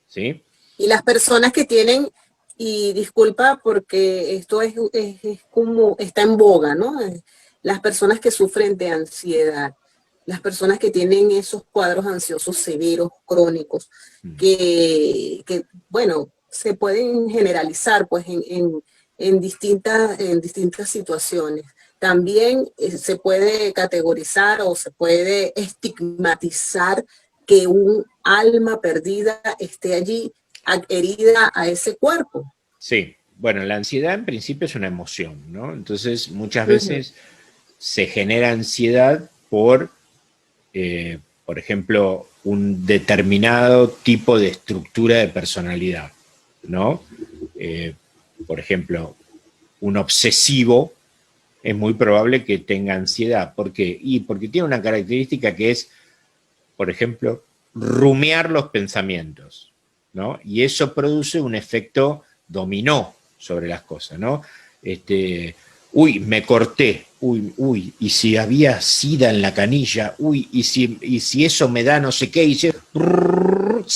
¿Sí? Y las personas que tienen, y disculpa porque esto es como está en boga, ¿no? Las personas que sufren de ansiedad, las personas que tienen esos cuadros ansiosos severos, crónicos, bueno, se pueden generalizar pues en distintas situaciones. También se puede categorizar o se puede estigmatizar que un alma perdida esté allí adherida a ese cuerpo. Sí, bueno, la ansiedad en principio es una emoción, ¿no? Entonces muchas veces se genera ansiedad por ejemplo, un determinado tipo de estructura de personalidad, ¿no? Por ejemplo, un obsesivo es muy probable que tenga ansiedad. ¿Por qué? Y porque tiene una característica que es, por ejemplo, rumiar los pensamientos, ¿no? Y eso produce un efecto dominó sobre las cosas, ¿no? Uy, me corté, uy, y si había sida en la canilla, uy, y si eso me da no sé qué, y se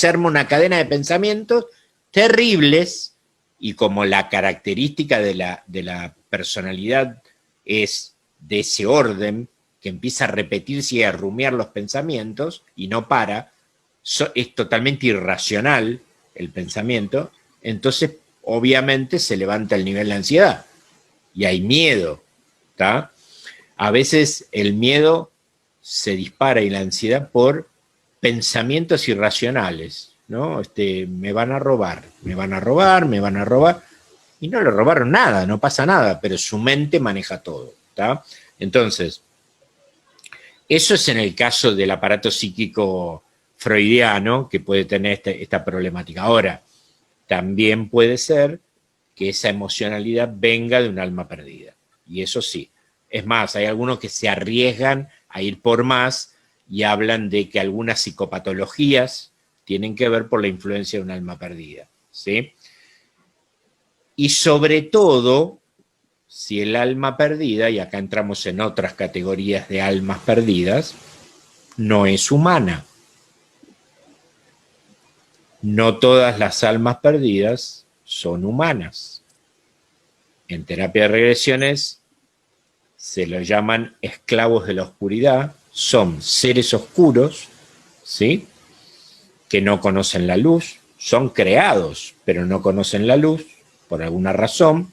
arma una cadena de pensamientos terribles, y como la característica de la personalidad es de ese orden, que empieza a repetirse y a rumiar los pensamientos, y no para, es totalmente irracional el pensamiento, entonces obviamente se levanta el nivel de ansiedad, y hay miedo, ¿tá? A veces el miedo se dispara y la ansiedad por pensamientos irracionales, ¿no? Me van a robar, y no le robaron nada, no pasa nada, pero su mente maneja todo, ¿tá? Entonces, eso es en el caso del aparato psíquico freudiano que puede tener esta problemática. Ahora, también puede ser que esa emocionalidad venga de un alma perdida. Y eso sí. Es más, hay algunos que se arriesgan a ir por más y hablan de que algunas psicopatologías tienen que ver por la influencia de un alma perdida, ¿sí? Y sobre todo, si el alma perdida, y acá entramos en otras categorías de almas perdidas, no es humana. No todas las almas perdidas son humanas. En terapia de regresiones se lo llaman esclavos de la oscuridad, son seres oscuros, ¿sí? Que no conocen la luz, son creados, pero no conocen la luz, por alguna razón,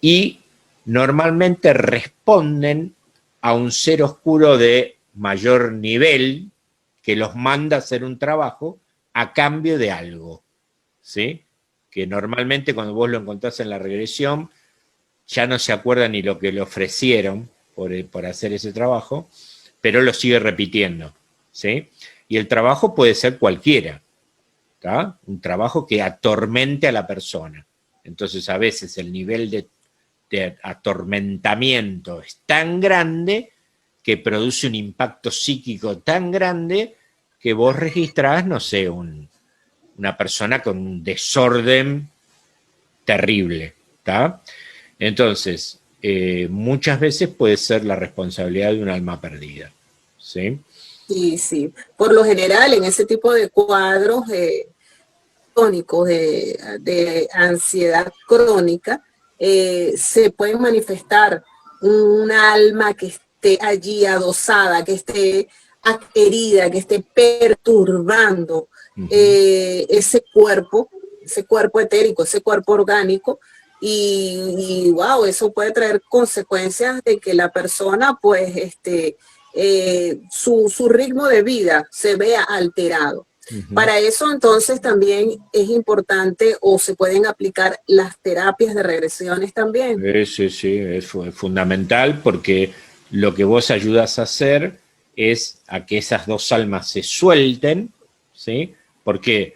y normalmente responden a un ser oscuro de mayor nivel que los manda a hacer un trabajo a cambio de algo, ¿sí? Que normalmente cuando vos lo encontrás en la regresión, ya no se acuerda ni lo que le ofrecieron por hacer ese trabajo, pero lo sigue repitiendo, ¿sí? Y el trabajo puede ser cualquiera. ¿tá? Un trabajo que atormente a la persona. Entonces a veces el nivel de atormentamiento es tan grande que produce un impacto psíquico tan grande que vos registrás, no sé, una persona con un desorden terrible, ¿tá? Entonces, muchas veces puede ser la responsabilidad de un alma perdida, ¿sí? Sí, sí. Por lo general, en ese tipo de cuadros crónicos de ansiedad crónica, se puede manifestar un alma que esté allí adosada, que esté herida, que esté perturbando ese cuerpo etérico, ese cuerpo orgánico, y wow, eso puede traer consecuencias de que la persona, pues, su ritmo de vida se vea alterado. Para eso entonces también es importante o se pueden aplicar las terapias de regresiones también. Sí, sí, es fundamental porque lo que vos ayudas a hacer es a que esas dos almas se suelten, ¿sí? Porque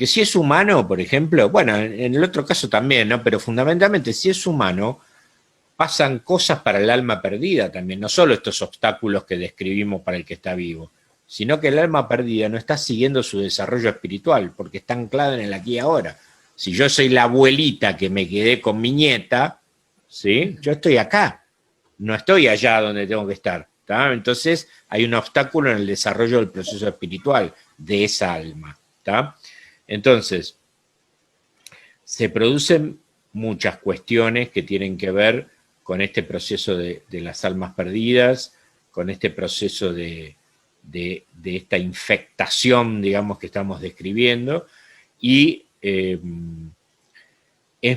si es humano, por ejemplo, bueno, en el otro caso también, ¿no? Pero fundamentalmente si es humano, pasan cosas para el alma perdida también, no solo estos obstáculos que describimos para el que está vivo, sino que el alma perdida no está siguiendo su desarrollo espiritual, porque está anclada en el aquí y ahora. Si yo soy la abuelita que me quedé con mi nieta, ¿sí? Yo estoy acá, no estoy allá donde tengo que estar, ¿tá? Entonces hay un obstáculo en el desarrollo del proceso espiritual de esa alma, ¿tá? Entonces, se producen muchas cuestiones que tienen que ver con este proceso de las almas perdidas, con este proceso de esta infectación, digamos, que estamos describiendo, y es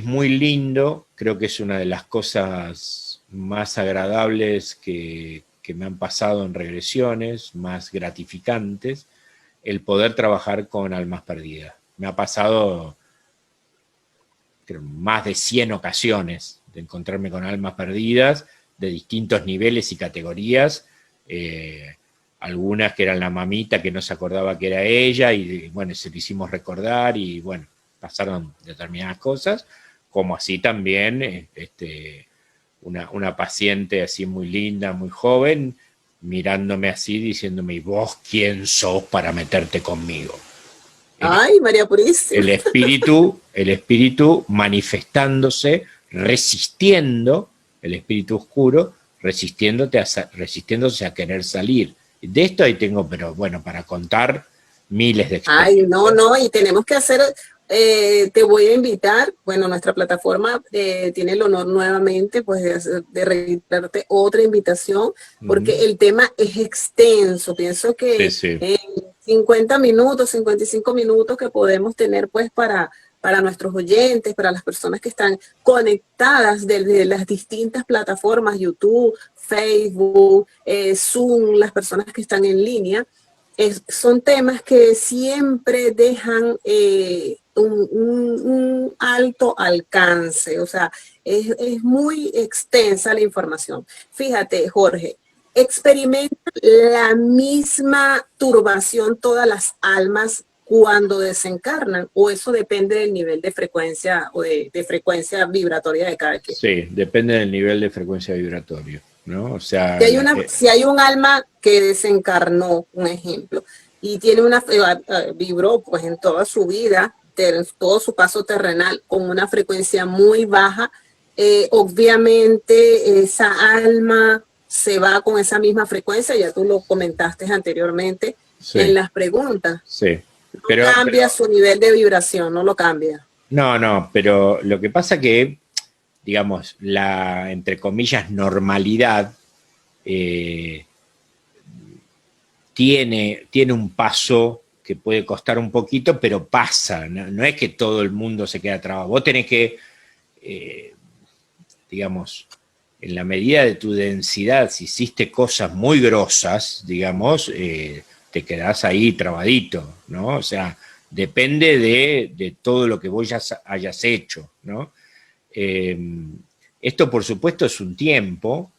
muy lindo, creo que es una de las cosas más agradables que me han pasado en regresiones, más gratificantes, el poder trabajar con almas perdidas. Me ha pasado, creo, más de 100 ocasiones de encontrarme con almas perdidas de distintos niveles y categorías, algunas que eran la mamita que no se acordaba que era ella y bueno, se lo hicimos recordar y bueno, pasaron determinadas cosas, como así también una paciente así muy linda, muy joven, mirándome así, diciéndome, ¿y vos quién sos para meterte conmigo? Ay, María Purísima. El espíritu manifestándose, resistiendo, el espíritu oscuro, resistiéndose a querer salir. De esto ahí tengo, pero bueno, para contar miles de experiencias. Ay, no, no, y tenemos que hacer, te voy a invitar, bueno, nuestra plataforma tiene el honor nuevamente pues de reiterarte otra invitación, porque el tema es extenso, pienso que Sí. 50 minutos, 55 minutos que podemos tener pues para nuestros oyentes, para las personas que están conectadas desde las distintas plataformas, YouTube, Facebook, Zoom, las personas que están en línea. Son temas que siempre dejan un alto alcance, o sea, es muy extensa la información. Fíjate, Jorge, ¿experimentan la misma turbación todas las almas cuando desencarnan? ¿O eso depende del nivel de frecuencia o de frecuencia vibratoria de cada quien? Sí, depende del nivel de frecuencia vibratorio, ¿no? O sea, Si hay un alma que desencarnó, un ejemplo, y tiene vibró pues en toda su vida, en todo su paso terrenal, con una frecuencia muy baja, obviamente esa alma se va con esa misma frecuencia, ya tú lo comentaste anteriormente en las preguntas. Sí. No cambia su nivel de vibración, no lo cambia. No, pero lo que pasa que, digamos, la, entre comillas, normalidad tiene un paso que puede costar un poquito, pero pasa, no es que todo el mundo se queda trabado. Vos tenés que, digamos, en la medida de tu densidad, si hiciste cosas muy grosas, digamos, te quedás ahí trabadito, ¿no? O sea, depende de todo lo que vos ya hayas hecho, ¿no? Esto, por supuesto, es un tiempo,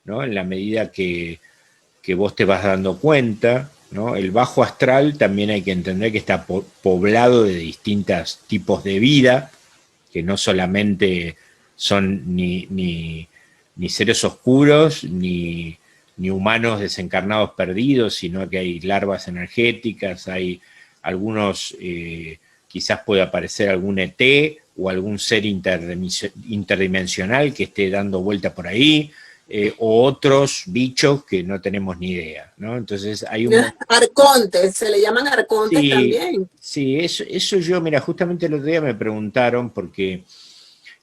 ¿no? En la medida que vos te vas dando cuenta ¿no? El bajo astral también hay que entender que está poblado de distintos tipos de vida, que no solamente son ni seres oscuros, ni humanos desencarnados perdidos, sino que hay larvas energéticas, hay algunos, quizás puede aparecer algún ET o algún ser interdimensional que esté dando vuelta por ahí, o otros bichos que no tenemos ni idea, ¿no? Entonces hay un... Arcontes, se le llaman arcontes Sí, también. sí, eso yo, mira, justamente el otro día me preguntaron porque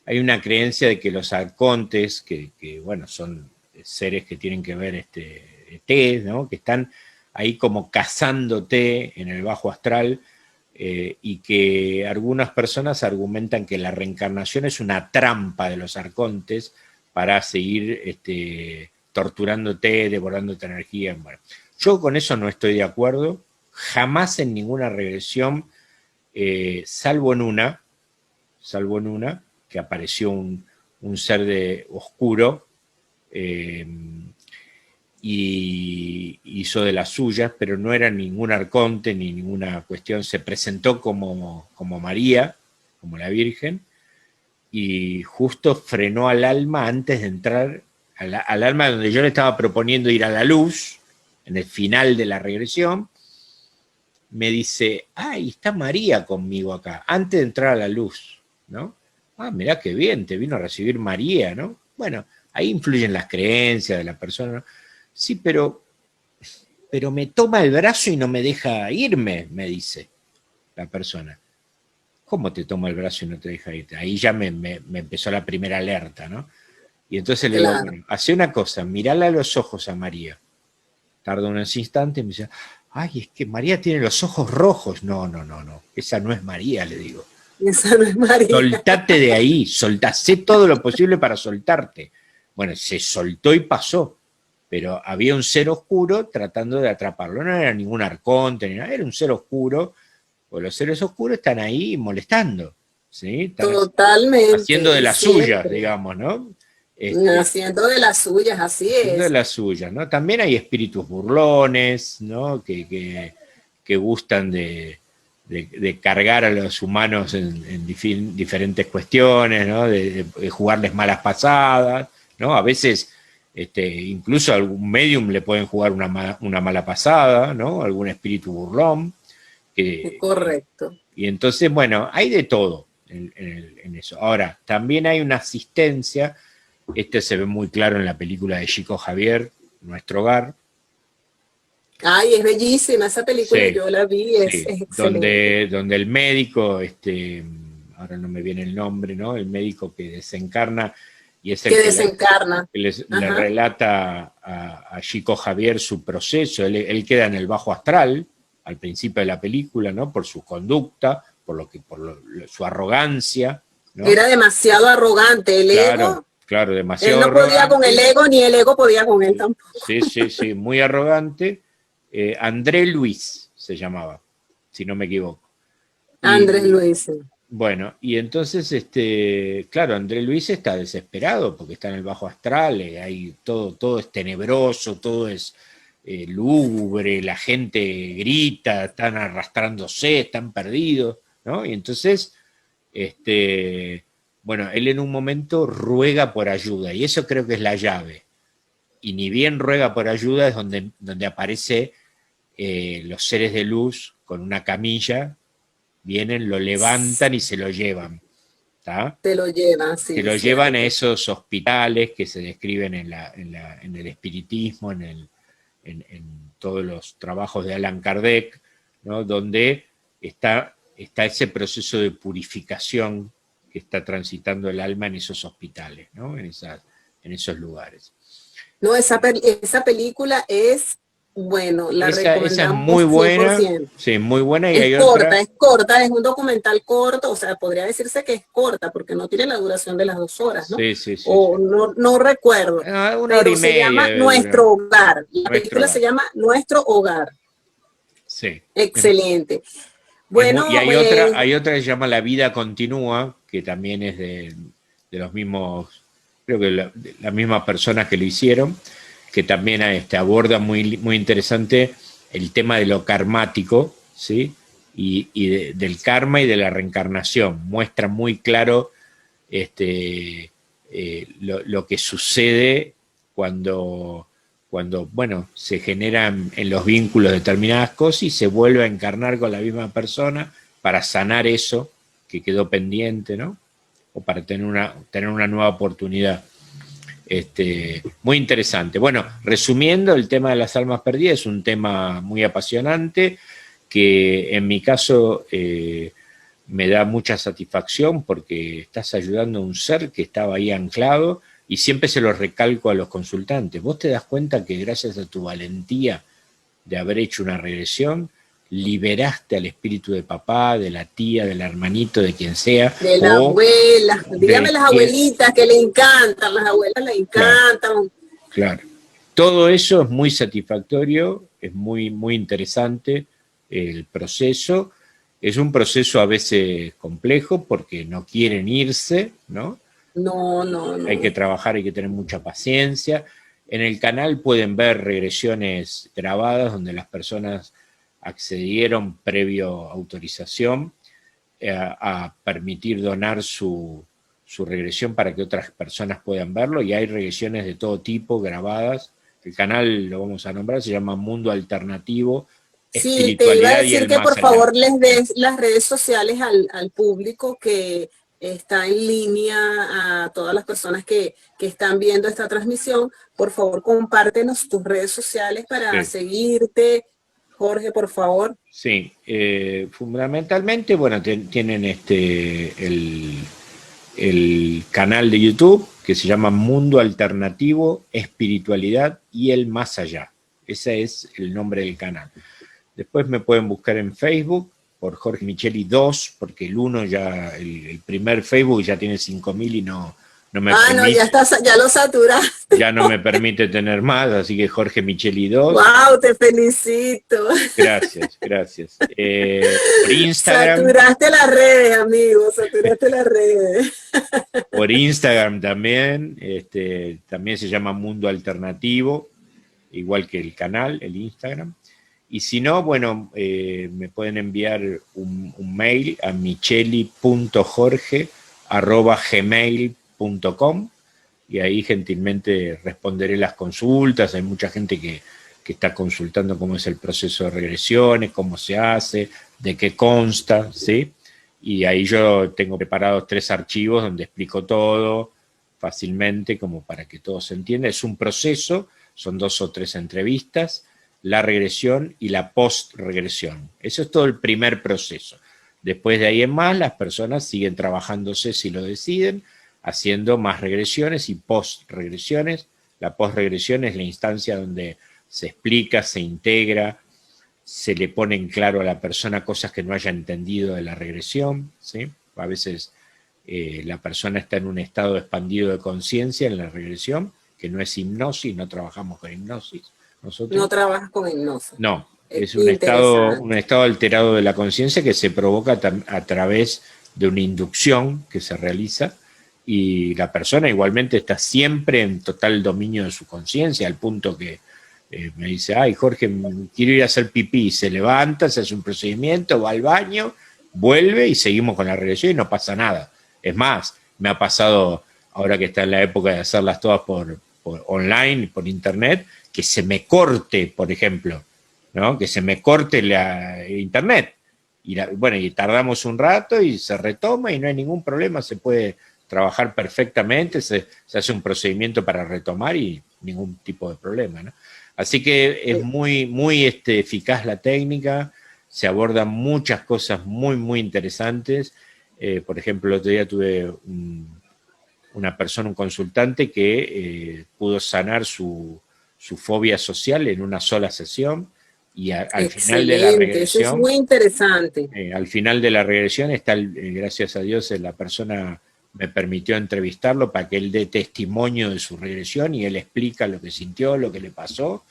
hay una creencia de que los arcontes, que bueno, son seres que tienen que ver ET, ¿no? Que están ahí como cazándote en el bajo astral, y que algunas personas argumentan que la reencarnación es una trampa de los arcontes para seguir torturándote, devorándote energía. Bueno, yo con eso no estoy de acuerdo, jamás en ninguna regresión, salvo en una, que apareció un ser oscuro, y hizo de las suyas, pero no era ningún arconte ni ninguna cuestión, se presentó como María, como la Virgen, y justo frenó al alma antes de entrar al alma donde yo le estaba proponiendo ir a la luz, en el final de la regresión. Me dice, ay, está María conmigo acá, antes de entrar a la luz, ¿no? Ah, mirá qué bien, te vino a recibir María, ¿no? Bueno, ahí influyen las creencias de la persona, ¿no? Sí, pero me toma el brazo y no me deja irme, me dice la persona. ¿Cómo te toma el brazo y no te deja irte? Ahí ya me empezó la primera alerta, ¿no? Y entonces le digo, bueno, hace una cosa, mirala a los ojos a María. Tarda unos instantes y me dice, ay, es que María tiene los ojos rojos. No, esa no es María, le digo. Esa no es María. Soltate de ahí, hacé todo lo posible para soltarte. Bueno, se soltó y pasó, pero había un ser oscuro tratando de atraparlo. No era ningún arconte, ni nada, era un ser oscuro, pues los seres oscuros están ahí molestando, ¿sí? Están totalmente. haciendo de las suyas, digamos, ¿no? Haciendo de las suyas, así es. Haciendo de las suyas, ¿no? También hay espíritus burlones, ¿no? Que gustan de cargar a los humanos en diferentes cuestiones, ¿no? De jugarles malas pasadas, ¿no? A veces incluso a algún medium le pueden jugar una mala pasada, ¿no? Algún espíritu burlón. Correcto. Y entonces, bueno, hay de todo en eso. Ahora, también hay una asistencia, se ve muy claro en la película de Chico Javier, Nuestro Hogar. Ay, es bellísima esa película, sí, yo la vi, es excelente. Donde el médico, ahora no me viene el nombre, ¿no? El médico que desencarna y es el que desencarna. Le relata a Chico Javier su proceso. Él queda en el bajo astral al principio de la película, ¿no? Por su conducta, por su arrogancia, ¿no? Era demasiado arrogante, el ego. Claro, demasiado él no arrogante. Podía con el ego, ni el ego podía con él tampoco. Sí, muy arrogante. André Luis se llamaba, si no me equivoco. Andrés Luis. Bueno, y entonces, claro, André Luis está desesperado porque está en el bajo astral, hay todo es tenebroso, todo es lúgubre, la gente grita, están arrastrándose, están perdidos, ¿no? Y entonces, bueno, él en un momento ruega por ayuda, y eso creo que es la llave. Y ni bien ruega por ayuda es donde aparece los seres de luz con una camilla, vienen, lo levantan y se lo llevan. ¿Tá? Te lo llevan, sí. Se lo llevan a esos hospitales que se describen en el espiritismo, en todos los trabajos de Allan Kardec, ¿no? Donde está ese proceso de purificación que está transitando el alma en esos hospitales, ¿no? En esos lugares. No, esa película es, bueno, la recomendamos. Esa es muy buena, 100%. Sí, muy buena. Y es corta, es un documental corto, o sea, podría decirse que es corta, porque no tiene la duración de las 2 horas, ¿no? Sí. O no recuerdo. Una hora y media. Se llama Nuestro Hogar. La película se llama Nuestro Hogar. Sí. Excelente. Bueno, y hay otra que se llama La Vida Continúa, que también es de los mismos, creo que las mismas personas que lo hicieron, que también aborda muy interesante el tema de lo karmático, ¿sí? Del karma y de la reencarnación. Muestra muy claro lo que sucede cuando, bueno, se generan en los vínculos determinadas cosas y se vuelve a encarnar con la misma persona para sanar eso que quedó pendiente, ¿no? O para tener una nueva oportunidad. Muy interesante. Bueno, resumiendo, el tema de las almas perdidas es un tema muy apasionante que en mi caso me da mucha satisfacción porque estás ayudando a un ser que estaba ahí anclado y siempre se lo recalco a los consultantes. Vos te das cuenta que gracias a tu valentía de haber hecho una regresión, liberaste al espíritu de papá, de la tía, del hermanito, de quien sea. De la abuela, dígame las abuelitas que le encantan, las abuelas le encantan. Claro. Todo eso es muy satisfactorio, es muy, muy interesante el proceso. Es un proceso a veces complejo porque no quieren irse, ¿no? No. Hay que trabajar, hay que tener mucha paciencia. En el canal pueden ver regresiones grabadas donde las personas accedieron previo autorización a permitir donar su regresión para que otras personas puedan verlo, y hay regresiones de todo tipo grabadas. El canal, lo vamos a nombrar, se llama Mundo Alternativo. Sí, te iba a decir que por favor les des las redes sociales al público que está en línea, a todas las personas que están viendo esta transmisión. Por favor, compártenos tus redes sociales para seguirte. Jorge, por favor. Sí, fundamentalmente, bueno, tienen el canal de YouTube que se llama Mundo Alternativo, Espiritualidad y el Más Allá. Ese es el nombre del canal. Después me pueden buscar en Facebook por Jorge Micheli 2, porque el 1 ya, el primer Facebook ya tiene 5.000 y no me permite. No, ya lo saturaste. Ya no me permite tener más, así que Jorge Micheli 2. ¡Wow! Te felicito. Gracias. Por Instagram. Saturaste las redes, amigo, saturaste las redes. Por Instagram también, también se llama Mundo Alternativo, igual que el canal, el Instagram. Y si no, bueno, me pueden enviar un mail a micheli.jorge@gmail.com y ahí gentilmente responderé las consultas. Hay mucha gente que está consultando cómo es el proceso de regresiones, cómo se hace, de qué consta, ¿sí? Y ahí yo tengo preparados 3 archivos donde explico todo fácilmente, como para que todo se entienda. Es un proceso, son 2 o 3 entrevistas, la regresión y la post-regresión. Eso es todo el primer proceso. Después de ahí en más, las personas siguen trabajándose, si lo deciden, haciendo más regresiones y post-regresiones. La post-regresión es la instancia donde se explica, se integra, se le pone en claro a la persona cosas que no haya entendido de la regresión, ¿sí? A veces la persona está en un estado expandido de conciencia en la regresión, que no es hipnosis, no trabajamos con hipnosis. Nosotros. No trabajas con hipnosis. No, es un estado alterado de la conciencia que se provoca a través de una inducción que se realiza, y la persona igualmente está siempre en total dominio de su conciencia, al punto que me dice, ay Jorge, quiero ir a hacer pipí, se levanta, se hace un procedimiento, va al baño, vuelve y seguimos con la regresión y no pasa nada. Es más, me ha pasado, ahora que está en la época de hacerlas todas por online, por internet, que se me corte, por ejemplo, ¿no? Que se me corte la internet. Bueno, y tardamos un rato y se retoma y no hay ningún problema, se puede trabajar perfectamente, se hace un procedimiento para retomar y ningún tipo de problema, ¿no? Así que es muy, muy eficaz la técnica, se abordan muchas cosas muy, muy interesantes. Por ejemplo, el otro día tuve una persona, un consultante, que pudo sanar su fobia social en una sola sesión, y al final de la regresión, eso es muy interesante. Al final de la regresión está, gracias a Dios, la persona me permitió entrevistarlo para que él dé testimonio de su regresión y él explica lo que sintió, lo que le pasó.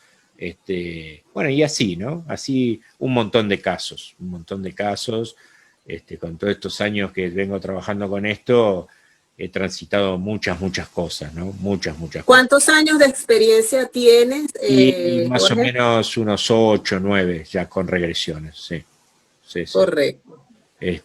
Bueno, y así, ¿no? Así un montón de casos. Con todos estos años que vengo trabajando con esto, he transitado muchas cosas, ¿no? Muchas cosas. ¿Cuántos años de experiencia tienes, Y más Jorge? o menos unos 8, 9 ya con regresiones, sí. Sí. Correcto.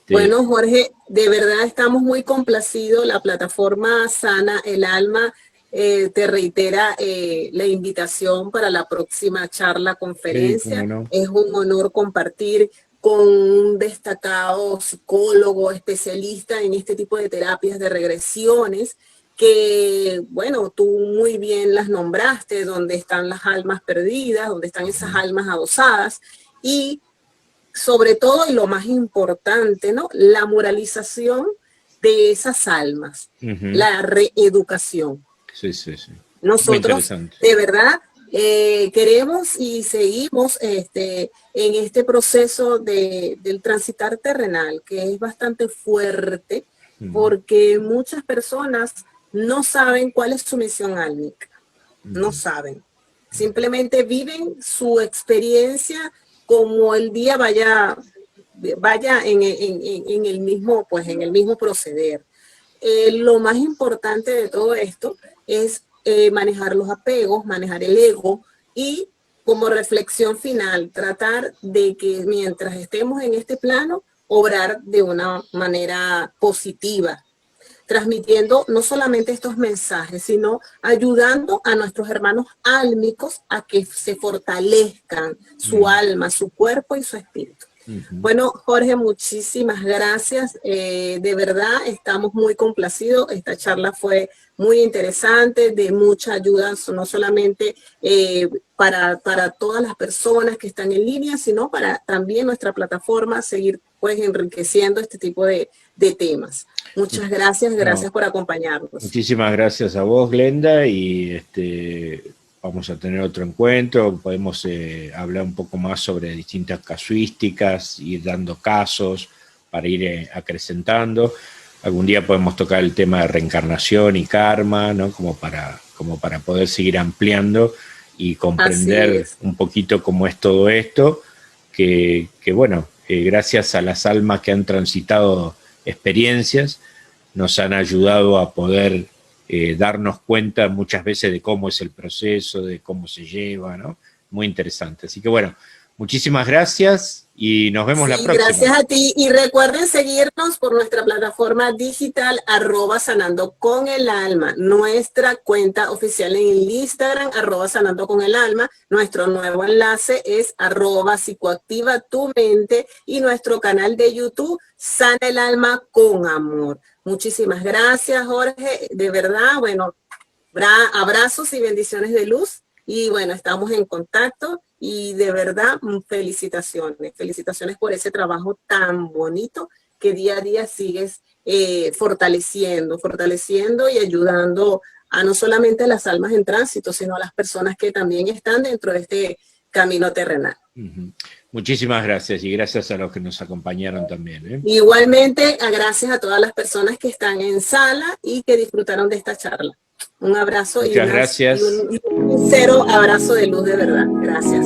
Bueno, Jorge, de verdad estamos muy complacidos. La plataforma Sana el Alma te reitera la invitación para la próxima charla, conferencia. Sí, ¿cómo no? Es un honor compartir con un destacado psicólogo, especialista en este tipo de terapias de regresiones, que, bueno, tú muy bien las nombraste, donde están las almas perdidas, donde están esas almas adosadas, y sobre todo, y lo más importante, ¿no? La moralización de esas almas, la reeducación. Sí. Nosotros, de verdad, queremos y seguimos en este proceso del transitar terrenal, que es bastante fuerte, porque muchas personas no saben cuál es su misión álmica, no saben. Simplemente viven su experiencia como el día vaya en el mismo, pues en el mismo proceder. Lo más importante de todo esto es manejar los apegos, manejar el ego y, como reflexión final, tratar de que mientras estemos en este plano, obrar de una manera positiva, transmitiendo no solamente estos mensajes, sino ayudando a nuestros hermanos álmicos a que se fortalezcan su alma, su cuerpo y su espíritu. Bueno, Jorge, muchísimas gracias. De verdad, estamos muy complacidos. Esta charla fue muy interesante, de mucha ayuda, no solamente para todas las personas que están en línea, sino para también nuestra plataforma seguir pues enriqueciendo este tipo de temas. Muchas gracias, gracias por acompañarnos. Muchísimas gracias a vos, Glenda, y vamos a tener otro encuentro, podemos hablar un poco más sobre distintas casuísticas, ir dando casos para ir acrecentando. Algún día podemos tocar el tema de reencarnación y karma, ¿no? Como para poder seguir ampliando y comprender un poquito cómo es todo esto, que bueno, gracias a las almas que han transitado experiencias, nos han ayudado a poder darnos cuenta muchas veces de cómo es el proceso, de cómo se lleva, ¿no? Muy interesante. Así que bueno, muchísimas gracias y nos vemos la próxima. Gracias a ti, y recuerden seguirnos por nuestra plataforma digital @sanandoconElAlma, nuestra cuenta oficial en el Instagram @sanandoconElAlma, nuestro nuevo enlace es @psicoactivatumente y nuestro canal de YouTube Sana el Alma con Amor. Muchísimas gracias, Jorge, de verdad, bueno, abrazos y bendiciones de luz, y bueno, estamos en contacto. Y de verdad, felicitaciones por ese trabajo tan bonito que día a día sigues fortaleciendo y ayudando a no solamente a las almas en tránsito, sino a las personas que también están dentro de este camino terrenal. Muchísimas gracias, y gracias a los que nos acompañaron también. Igualmente, gracias a todas las personas que están en sala y que disfrutaron de esta charla. Un abrazo. Muchas gracias. Y un sincero abrazo de luz, de verdad. Gracias.